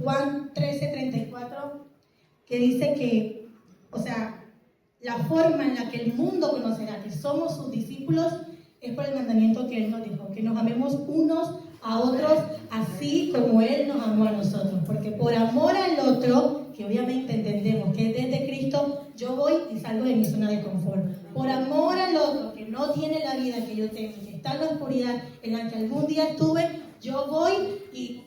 Juan 13:34 que dice que, o sea, la forma en la que el mundo conocerá que somos sus discípulos es por el mandamiento que Él nos dijo, que nos amemos unos a otros así como Él nos amó a nosotros. Porque por amor al otro, que obviamente entendemos que es desde Cristo, yo voy y salgo de mi zona de confort. Por amor al otro, que no tiene la vida que yo tengo, que está en la oscuridad en la que algún día estuve, yo voy y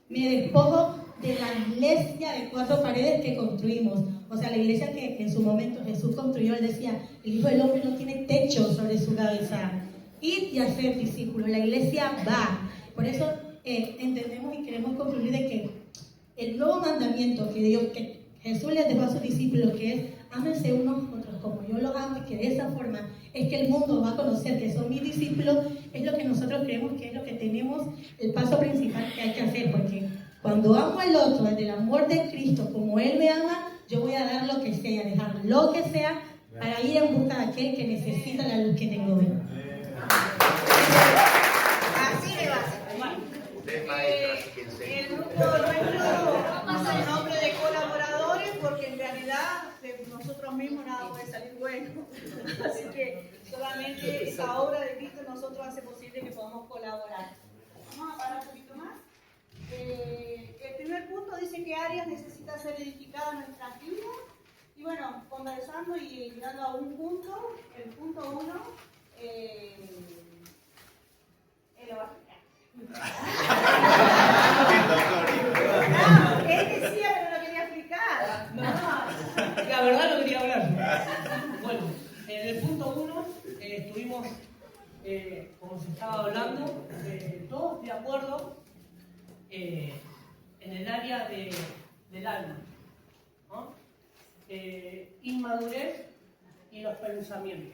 me despojo de la iglesia de 4 paredes que construimos. O sea, la iglesia que en su momento Jesús construyó, Él decía, el Hijo del Hombre no tiene techo sobre su cabeza. Ir y hacer discípulos, la iglesia va. Por eso entendemos y queremos concluir de que el nuevo mandamiento que Jesús les dejó a sus discípulos, que es ámense unos a otros como yo los amo, y que de esa forma es que el mundo va a conocer que son mis discípulos, es lo que nosotros creemos que es lo que tenemos, el paso principal que hay que hacer. Porque cuando amo al otro desde el amor de Cristo como Él me ama, yo voy a dar lo que sea, dejar lo que sea para ir en busca de aquel que necesita la luz que tengo hoy. Así de base. El grupo nuestro pasa el nombre de colaboradores porque en realidad de nosotros mismos nada puede salir bueno. Así que solamente esa obra de Cristo nosotros hace posible que podamos colaborar. Vamos a parar un poquito más. El primer punto dice que áreas necesita ser edificada en nuestras vidas. Y bueno, conversando y llegando a un punto, el punto 1, él decía pero no quería explicar. No, la verdad no quería hablar. Bueno, en el punto 1 estuvimos, como se estaba hablando, todos de acuerdo en el área del alma, ¿no? Inmadurez y los pensamientos.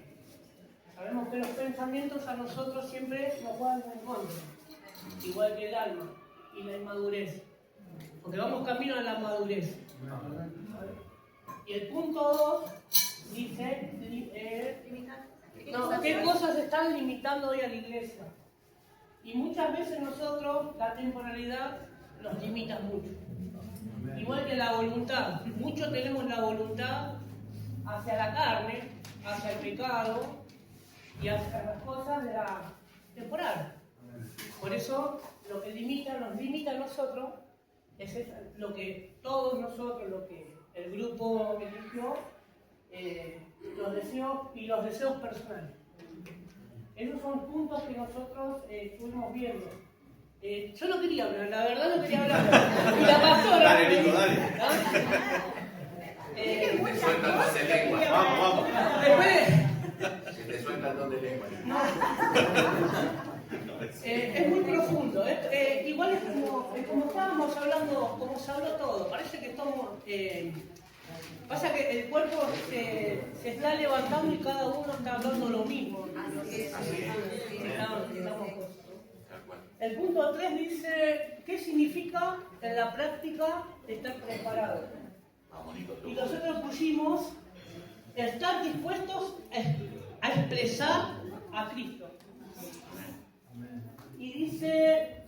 Sabemos que los pensamientos a nosotros siempre nos juegan en contra, igual que el alma y la inmadurez, porque vamos camino a la madurez. Y el punto 2 dice, ¿qué cosas están limitando hoy a la iglesia? Y muchas veces nosotros, la temporalidad nos limita mucho. Igual que la voluntad. Muchos tenemos la voluntad hacia la carne, hacia el pecado y hacia las cosas de la temporal. Por eso lo que nos limita a nosotros es lo que todos nosotros, lo que el grupo eligió, los deseos y los deseos personales. Esos son puntos que nosotros estuvimos viendo. Yo no quería hablar, la verdad no quería hablar. Y la pastora. Dale, Nico, dale. Te suelta el don de lengua. Vamos. Después. Se te suelta el don de lengua. Es muy profundo. Igual es como como estábamos hablando, como se habló todo, parece que estamos... pasa que el cuerpo se está levantando y cada uno está hablando lo mismo. El punto 3 dice, ¿qué significa en la práctica estar preparado? Y nosotros pusimos, estar dispuestos a expresar a Cristo. Y dice,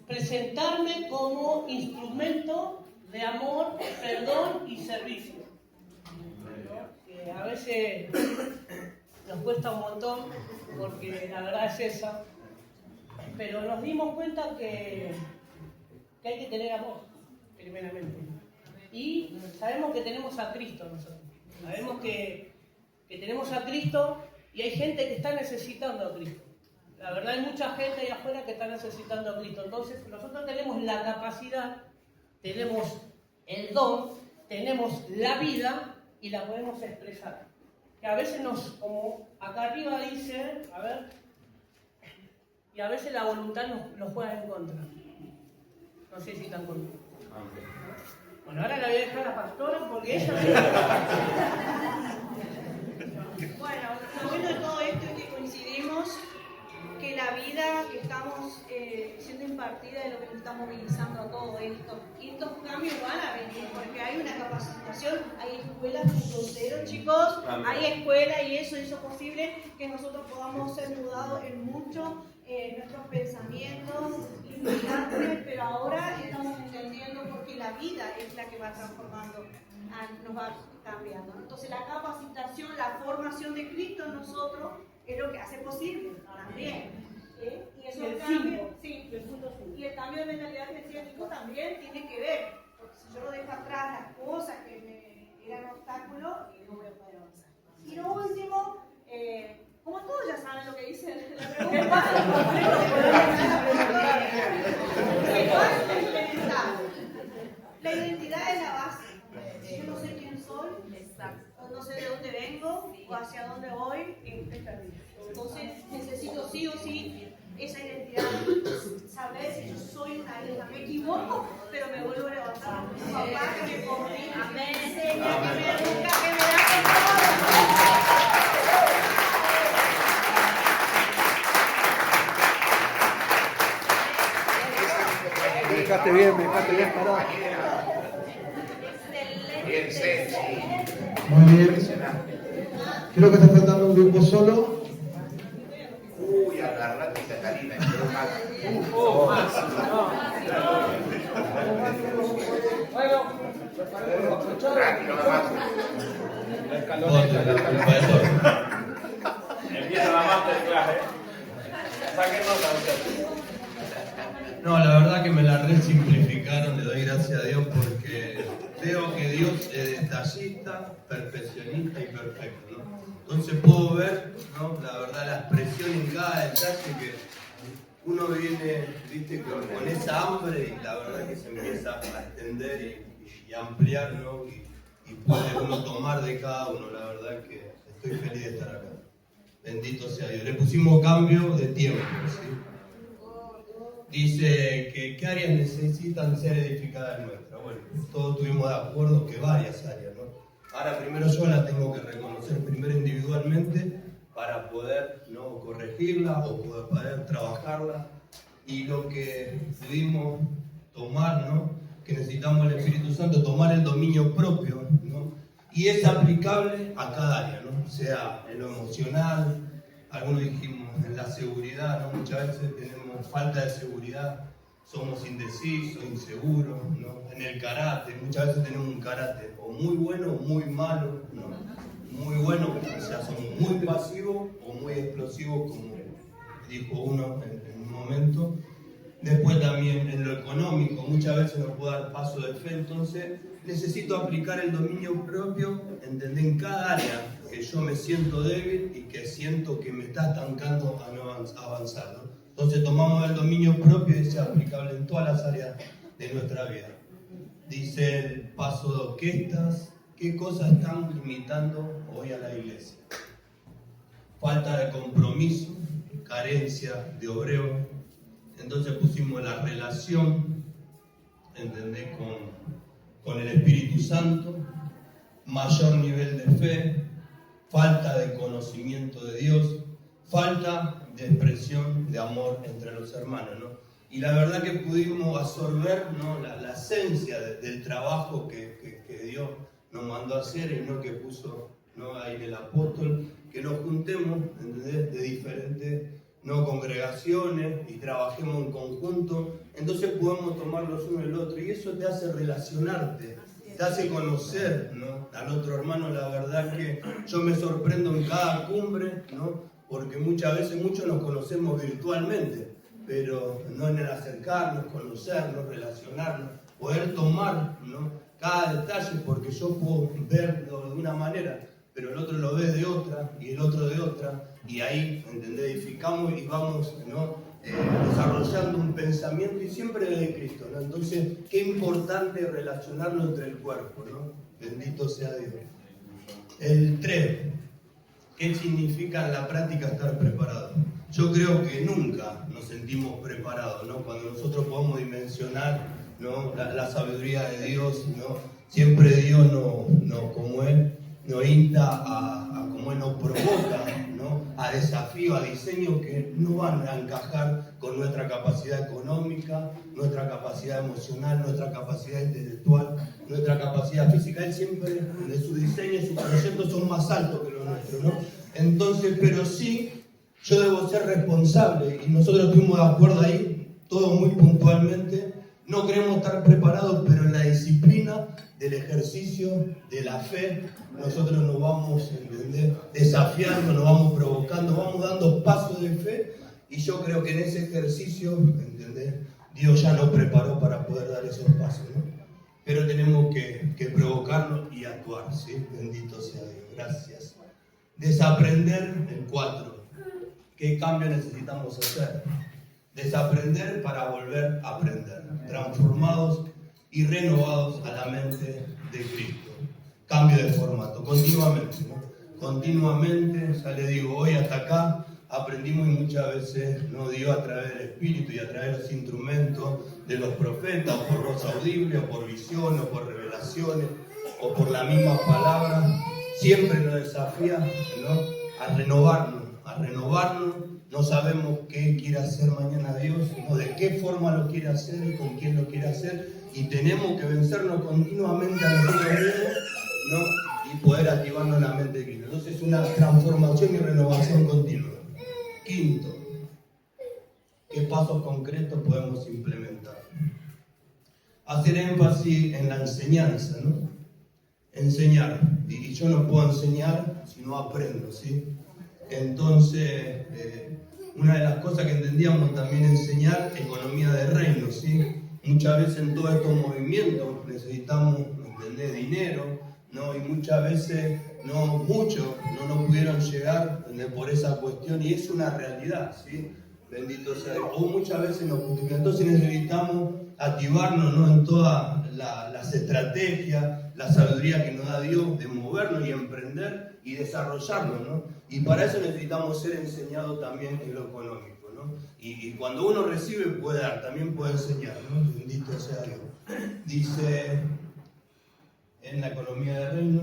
presentarme como instrumento de amor, perdón y servicio. Que a veces nos cuesta un montón, porque la verdad es esa, pero nos dimos cuenta que hay que tener amor, primeramente. Y sabemos que tenemos a Cristo nosotros. Sabemos que tenemos a Cristo y hay gente que está necesitando a Cristo. La verdad hay mucha gente ahí afuera que está necesitando a Cristo. Entonces nosotros tenemos la capacidad, tenemos el don, tenemos la vida y la podemos expresar. Que a veces como acá arriba dice, a ver, y a veces la voluntad nos juega en contra. No sé si están conmigo. Bueno, ahora la voy a dejar a la pastora porque ella... Bueno, lo bueno de todo esto es que coincidimos que la vida que estamos siendo impartida es lo que nos está movilizando a todo esto. Y estos cambios van a venir porque hay una capacitación, hay escuelas 2.0, chicos, hay escuela y eso hizo posible que nosotros podamos ser mudados en mucho nuestros pensamientos limitantes, pero ahora estamos entendiendo porque la vida es la que va transformando, nos va cambiando. Entonces la capacitación, la formación de Cristo en nosotros es lo que hace posible también. Y eso el cambio, sí, y el cambio de mentalidad que decía Nico también tiene que ver, porque si yo lo dejo atrás las cosas que me eran obstáculos, no voy a poder avanzar. Y lo último, como todos ya saben lo que dice la pregunta, la identidad es la base. Si yo no sé quién soy, o no sé de dónde vengo, o hacia dónde voy, estoy perdido. Entonces necesito sí o sí esa identidad, saber si yo soy una hija. Me equivoco, pero me vuelvo a levantar. Un papá que me corrige, que me enseña, que me educa, que me da Me dejaste bien parado. Muy bien. Creo que está faltando un grupo solo. Uy, agarrate esa Karina. Rápido nomás. Empieza la masterclass, Saquen nota ustedes. No, la verdad que me la resimplificaron, le doy gracias a Dios porque veo que Dios es detallista, perfeccionista y perfecto, ¿no? Entonces puedo ver, ¿no? La verdad, la expresión en cada detalle que uno viene, viste, con esa hambre y la verdad que se empieza a extender y ampliar, ¿no? Y puede uno tomar de cada uno, la verdad que estoy feliz de estar acá. Bendito sea Dios. Le pusimos cambio de tiempo, ¿sí? Dice que qué áreas necesitan ser edificadas en nuestra. Bueno, todos estuvimos de acuerdo que varias áreas, ¿no? Ahora primero yo la tengo que reconocer primero individualmente para poder, ¿no?, corregirla o poder trabajarla. Y lo que pudimos tomar, ¿no?, que necesitamos el Espíritu Santo, tomar el dominio propio, ¿no? Y es aplicable a cada área, ¿no? Sea en lo emocional, algunos dijimos en la seguridad, ¿no? Muchas veces tenemos falta de seguridad, somos indecisos, inseguros, ¿no? En el carácter, muchas veces tenemos un carácter o muy bueno o muy malo, ¿no? Muy bueno, o sea, somos muy pasivos o muy explosivos, como dijo uno en un momento. Después también en lo económico, muchas veces no puedo dar paso de fe, entonces necesito aplicar el dominio propio, entender en cada área que yo me siento débil y que siento que me está estancando a no avanzar, ¿no? Entonces tomamos el dominio propio y es aplicable en todas las áreas de nuestra vida. Dice el paso 2, ¿qué cosas están limitando hoy a la iglesia? Falta de compromiso, carencia de obrero. Entonces pusimos la relación, ¿entendés? Con el Espíritu Santo, mayor nivel de fe, falta de conocimiento de Dios, falta de expresión de amor entre los hermanos, ¿no? Y la verdad que pudimos absorber, ¿no?, la esencia del trabajo que Dios nos mandó a hacer y no que puso, ¿no?, ahí el apóstol, que nos juntemos, ¿entendés?, de diferentes, ¿no?, congregaciones y trabajemos en conjunto. Entonces podemos tomar los unos el otro y eso te hace relacionarte, te hace conocer, ¿no?, al otro hermano. La verdad que yo me sorprendo en cada cumbre, ¿no?, porque muchas veces muchos nos conocemos virtualmente, pero no en el acercarnos, conocernos, relacionarnos, poder tomar, ¿no?, cada detalle, porque yo puedo verlo de una manera, pero el otro lo ve de otra y el otro de otra, y ahí, ¿entendés?, edificamos y vamos, ¿no?, desarrollando un pensamiento y siempre de Cristo, ¿no? Entonces, qué importante relacionarlo entre el cuerpo, ¿no? Bendito sea Dios. El 3. ¿Qué significa en la práctica estar preparado? Yo creo que nunca nos sentimos preparados, ¿no? Cuando nosotros podemos dimensionar, ¿no?, la sabiduría de Dios, ¿no? Siempre Dios nos insta a como Él nos provoca, ¿no?, a desafíos, a diseños que no van a encajar con nuestra capacidad económica, nuestra capacidad emocional, nuestra capacidad intelectual, nuestra capacidad física. Él siempre, de sus diseños, sus proyectos son más altos que los nuestros, ¿no? Entonces, pero sí, yo debo ser responsable, y nosotros estuvimos de acuerdo ahí, todos muy puntualmente. No queremos estar preparados, pero en la disciplina del ejercicio de la fe, nosotros nos vamos, ¿entendés?, desafiando, nos vamos provocando, vamos dando pasos de fe, y yo creo que en ese ejercicio, ¿entendés?, Dios ya nos preparó para poder dar esos pasos, ¿no? Pero tenemos que provocarnos y actuar, ¿sí? Bendito sea Dios. Gracias. Desaprender, el 4. ¿Qué cambio necesitamos hacer? Desaprender para volver a aprender, transformados y renovados a la mente de Cristo. Cambio de formato, continuamente, ¿no? Continuamente, ya le digo, hoy hasta acá aprendimos y muchas veces, ¿no?, Dios a través del Espíritu y a través de los instrumentos de los profetas, o por voz audible, o por visión, o por revelaciones, o por la misma palabra, siempre nos desafía, ¿no?, a renovarnos. No sabemos qué quiere hacer mañana Dios, ¿no?, de qué forma lo quiere hacer y con quién lo quiere hacer, y tenemos que vencernos continuamente a nosotros mismos, ¿no?, y poder activarnos la mente de Cristo. Entonces es una transformación y renovación continua. 5. ¿Qué pasos concretos podemos implementar? Hacer énfasis en la enseñanza, ¿no? Enseñar. Y yo no puedo enseñar si no aprendo, ¿sí? Entonces, una de las cosas que entendíamos también enseñar, economía de reino, ¿sí? Muchas veces en todos estos movimientos necesitamos, ¿entendés?, dinero, ¿no? Y muchas veces, muchos no nos pudieron llegar, ¿entendés?, por esa cuestión, y es una realidad, ¿sí? Bendito sea Dios. O muchas veces nos justifican. Entonces necesitamos activarnos, ¿no?, en todas las estrategias, la sabiduría que nos da Dios de movernos y emprender y desarrollarnos, ¿no? Y para eso necesitamos ser enseñados también en lo económico, ¿no? Y cuando uno recibe puede dar, también puede enseñar, ¿no? Bendito sea Dios. Dice en la economía del reino,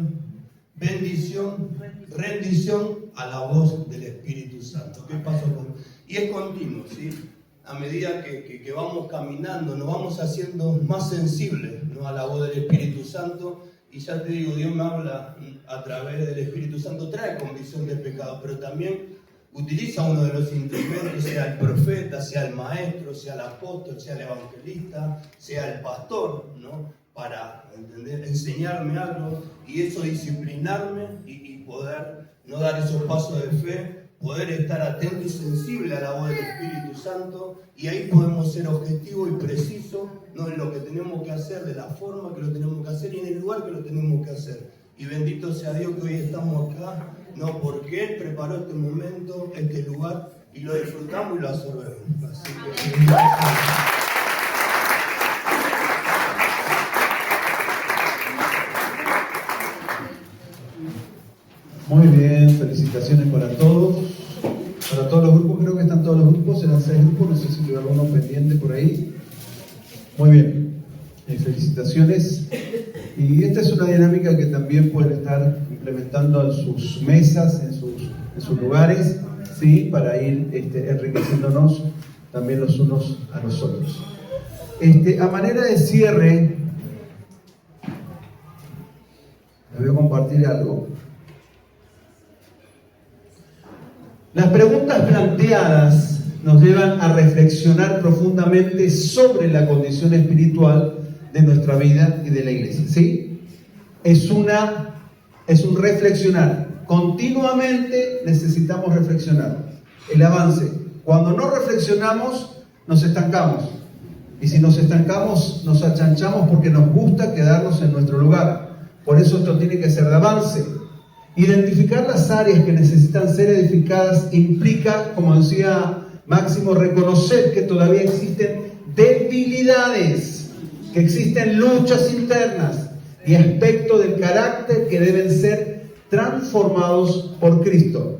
rendición a la voz del Espíritu Santo. ¿Qué pasó con? Y es continuo, ¿sí? A medida que vamos caminando, nos vamos haciendo más sensibles, ¿no?, a la voz del Espíritu Santo. Y ya te digo, Dios me habla a través del Espíritu Santo, trae convicción de pecado, pero también utiliza uno de los instrumentos, sea el profeta, sea el maestro, sea el apóstol, sea el evangelista, sea el pastor, ¿no?, para, ¿entender?, enseñarme algo, y eso disciplinarme y poder no dar esos pasos de fe, poder estar atento y sensible a la voz del Espíritu Santo, y ahí podemos ser objetivos y precisos, ¿no?, en lo que tenemos que hacer, de la forma que lo tenemos que hacer y en el lugar que lo tenemos que hacer. Y bendito sea Dios que hoy estamos acá, ¿no?, porque Él preparó este momento, este lugar, y lo disfrutamos y lo absorbemos. Así que, muy bien, felicitaciones para todos los grupos, creo que están todos todos los grupos, eran 6 grupos, no sé si quedó alguno pendiente por ahí. Muy bien, felicitaciones. Y esta es una dinámica que también pueden estar implementando en sus mesas, en sus lugares, ¿sí? Para ir enriqueciéndonos también los unos a los otros. A manera de cierre, les voy a compartir algo. Las preguntas planteadas nos llevan a reflexionar profundamente sobre la condición espiritual de nuestra vida y de la iglesia, ¿sí? Es un reflexionar. Continuamente necesitamos reflexionar. El avance. Cuando no reflexionamos, nos estancamos. Y si nos estancamos, nos achanchamos porque nos gusta quedarnos en nuestro lugar. Por eso esto tiene que ser de avance. Identificar las áreas que necesitan ser edificadas implica, como decía Máximo, reconocer que todavía existen debilidades, que existen luchas internas y aspectos del carácter que deben ser transformados por Cristo.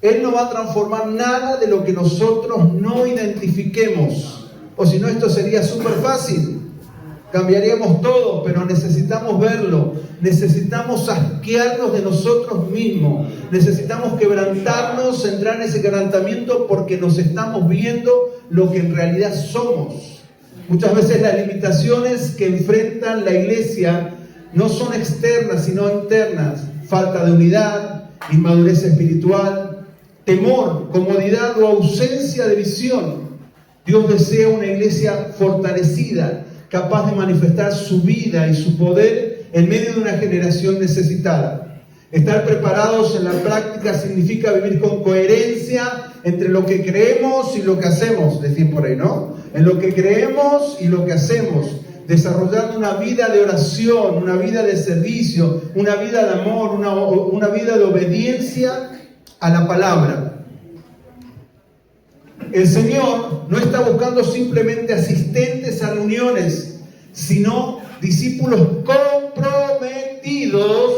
Él no va a transformar nada de lo que nosotros no identifiquemos, o si no, esto sería súper fácil. Cambiaríamos todo, pero necesitamos verlo, necesitamos asquearnos de nosotros mismos, necesitamos quebrantarnos, entrar en ese quebrantamiento porque nos estamos viendo lo que en realidad somos. Muchas veces las limitaciones que enfrentan la iglesia no son externas, sino internas. Falta de unidad, inmadurez espiritual, temor, comodidad o ausencia de visión. Dios desea una iglesia fortalecida, capaz de manifestar su vida y su poder en medio de una generación necesitada. Estar preparados en la práctica significa vivir con coherencia entre lo que creemos y lo que hacemos, decir por ahí, ¿no? En lo que creemos y lo que hacemos, desarrollando una vida de oración, una vida de servicio, una vida de amor, una vida de obediencia a la palabra. El Señor no está buscando simplemente asistentes a reuniones, sino discípulos comprometidos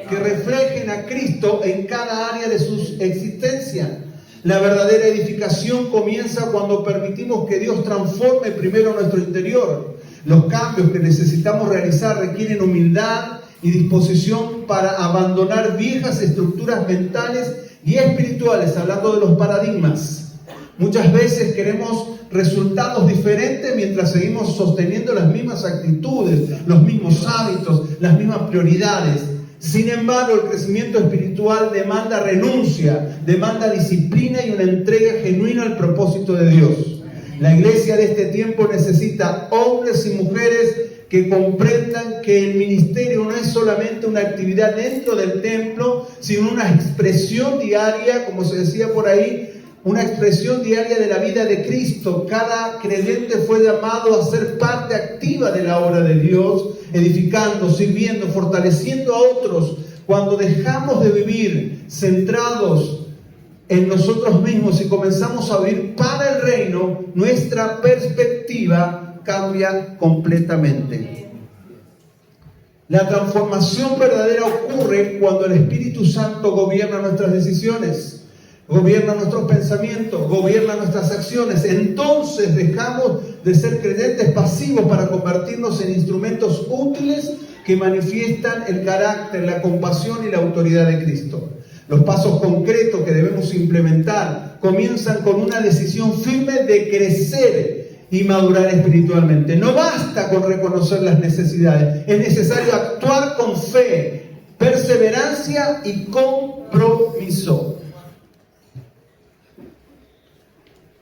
que reflejen a Cristo en cada área de su existencia. La verdadera edificación comienza cuando permitimos que Dios transforme primero nuestro interior. Los cambios que necesitamos realizar requieren humildad y disposición para abandonar viejas estructuras mentales y espirituales, hablando de los paradigmas. Muchas veces queremos resultados diferentes mientras seguimos sosteniendo las mismas actitudes, los mismos hábitos, las mismas prioridades. Sin embargo, el crecimiento espiritual demanda renuncia, demanda disciplina y una entrega genuina al propósito de Dios. La iglesia de este tiempo necesita hombres y mujeres que comprendan que el ministerio no es solamente una actividad dentro del templo, sino una expresión diaria, como se decía por ahí, una expresión diaria de la vida de Cristo. Cada creyente fue llamado a ser parte activa de la obra de Dios, edificando, sirviendo, fortaleciendo a otros. Cuando dejamos de vivir centrados en nosotros mismos y comenzamos a vivir para el reino, nuestra perspectiva cambia completamente. La transformación verdadera ocurre cuando el Espíritu Santo gobierna nuestras decisiones, gobierna nuestros pensamientos, gobierna nuestras acciones. Entonces dejamos de ser creyentes pasivos para convertirnos en instrumentos útiles que manifiestan el carácter, la compasión y la autoridad de Cristo. Los pasos concretos que debemos implementar comienzan con una decisión firme de crecer y madurar espiritualmente. No basta con reconocer las necesidades, es necesario actuar con fe, perseverancia y compromiso.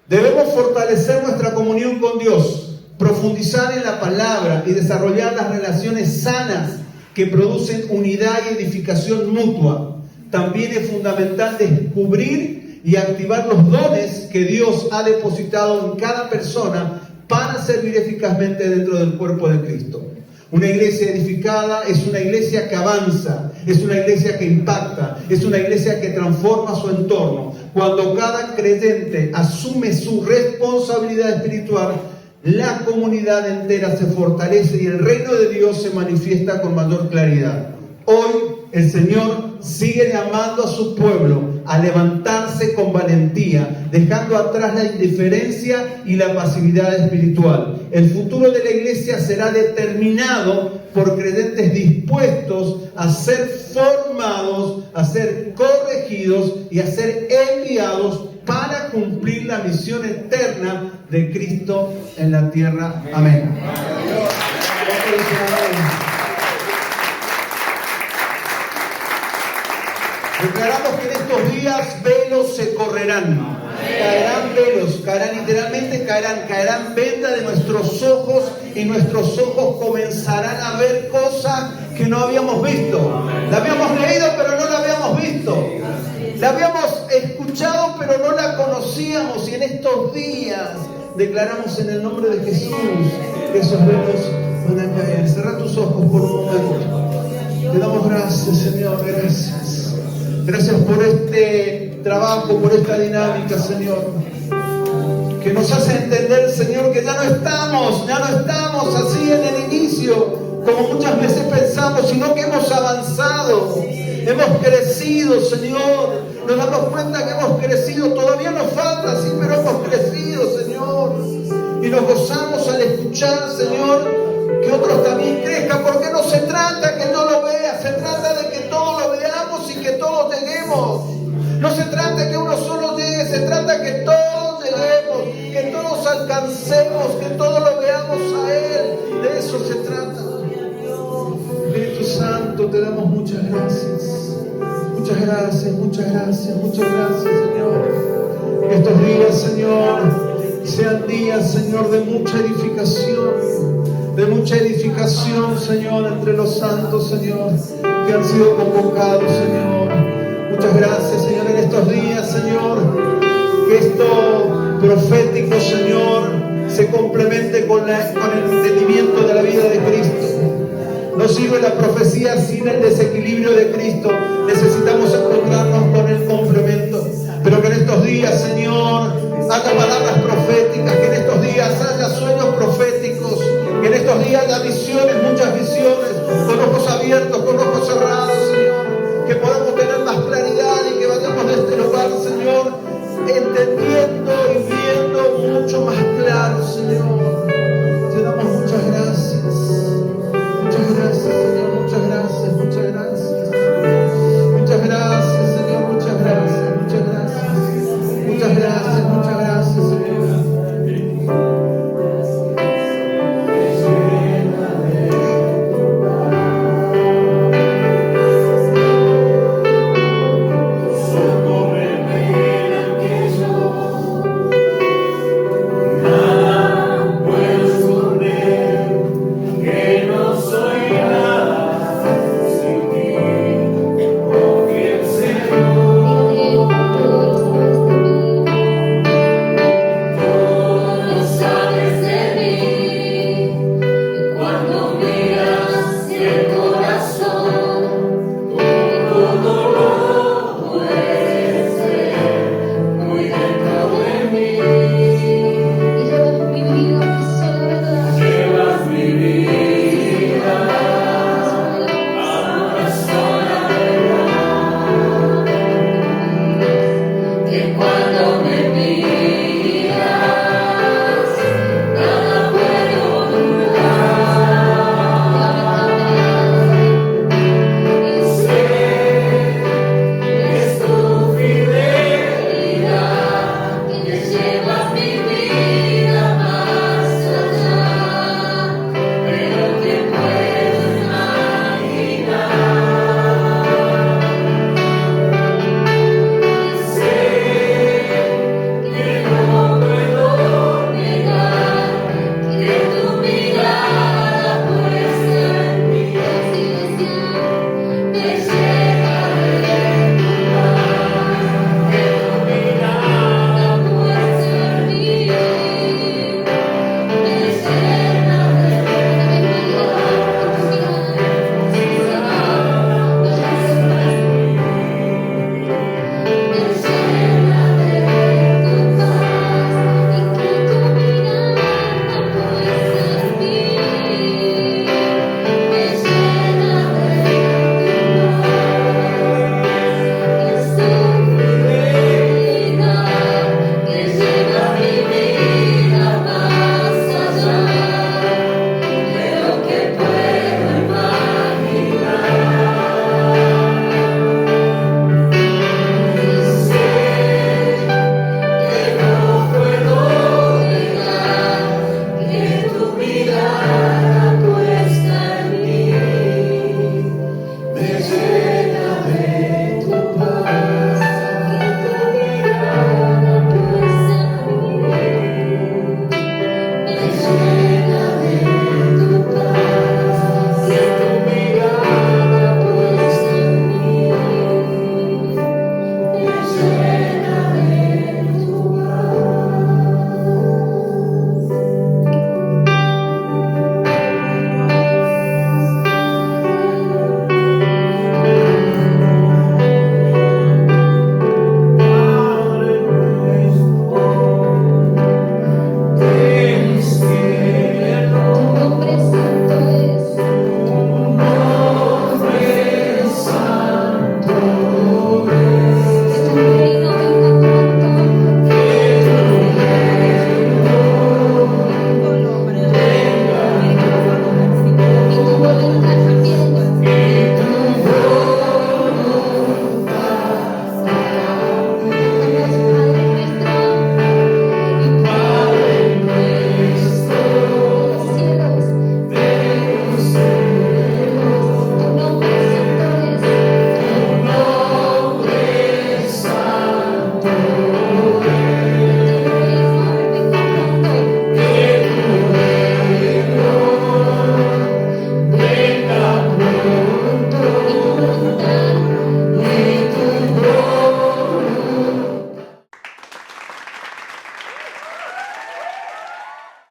Debemos fortalecer nuestra comunión con Dios, profundizar en la palabra y desarrollar las relaciones sanas que producen unidad y edificación mutua. También es fundamental descubrir y activar los dones que Dios ha depositado en cada persona para servir eficazmente dentro del cuerpo de Cristo. Una iglesia edificada es una iglesia que avanza, es una iglesia que impacta, es una iglesia que transforma su entorno. Cuando cada creyente asume su responsabilidad espiritual, la comunidad entera se fortalece y el reino de Dios se manifiesta con mayor claridad. Hoy el Señor sigue llamando a su pueblo a levantarse con valentía, dejando atrás la indiferencia y la pasividad espiritual. El futuro de la iglesia será determinado por creyentes dispuestos a ser formados, a ser corregidos y a ser enviados para cumplir la misión eterna de Cristo en la tierra. Amén. Declaramos que en estos días velos se correrán. Caerán velos, caerán literalmente, caerán vendas de nuestros ojos y nuestros ojos comenzarán a ver cosas que no habíamos visto. La habíamos leído pero no la habíamos visto. La habíamos escuchado pero no la conocíamos, y en estos días declaramos en el nombre de Jesús que esos velos van a caer. Cerra tus ojos por un momento. Te damos gracias, Señor, gracias. Gracias por este trabajo, por esta dinámica, Señor, que nos hace entender, Señor, que ya no estamos así en el inicio, como muchas veces pensamos, sino que hemos avanzado, hemos crecido, Señor. Nos damos cuenta que hemos crecido, todavía nos falta, sí, pero hemos crecido, Señor. Y nos gozamos al escuchar, Señor, que otros también crezcan, porque no se trata que no lo veas, se trata de que todos lo veamos y que todos lleguemos. No se trata que uno solo llegue, se trata que todos lleguemos, que todos alcancemos, que todos lo veamos a Él. De eso se trata. Espíritu Santo, te damos muchas gracias. Muchas gracias, muchas gracias, muchas gracias, Señor. Que estos días, Señor, sean días, Señor, de mucha edificación, Señor, entre los santos, Señor, que han sido convocados, Señor. Muchas gracias, Señor, en estos días, Señor, que esto profético, Señor, se complemente con el entendimiento de la vida de Cristo. No sirve la profecía sin el desequilibrio de Cristo. Necesitamos encontrarnos con el complemento. Pero que en estos días, Señor, haya palabras proféticas, que en estos días haya sueños proféticos, que en estos días haya visiones, muchas visiones, con ojos abiertos, con ojos cerrados, Señor.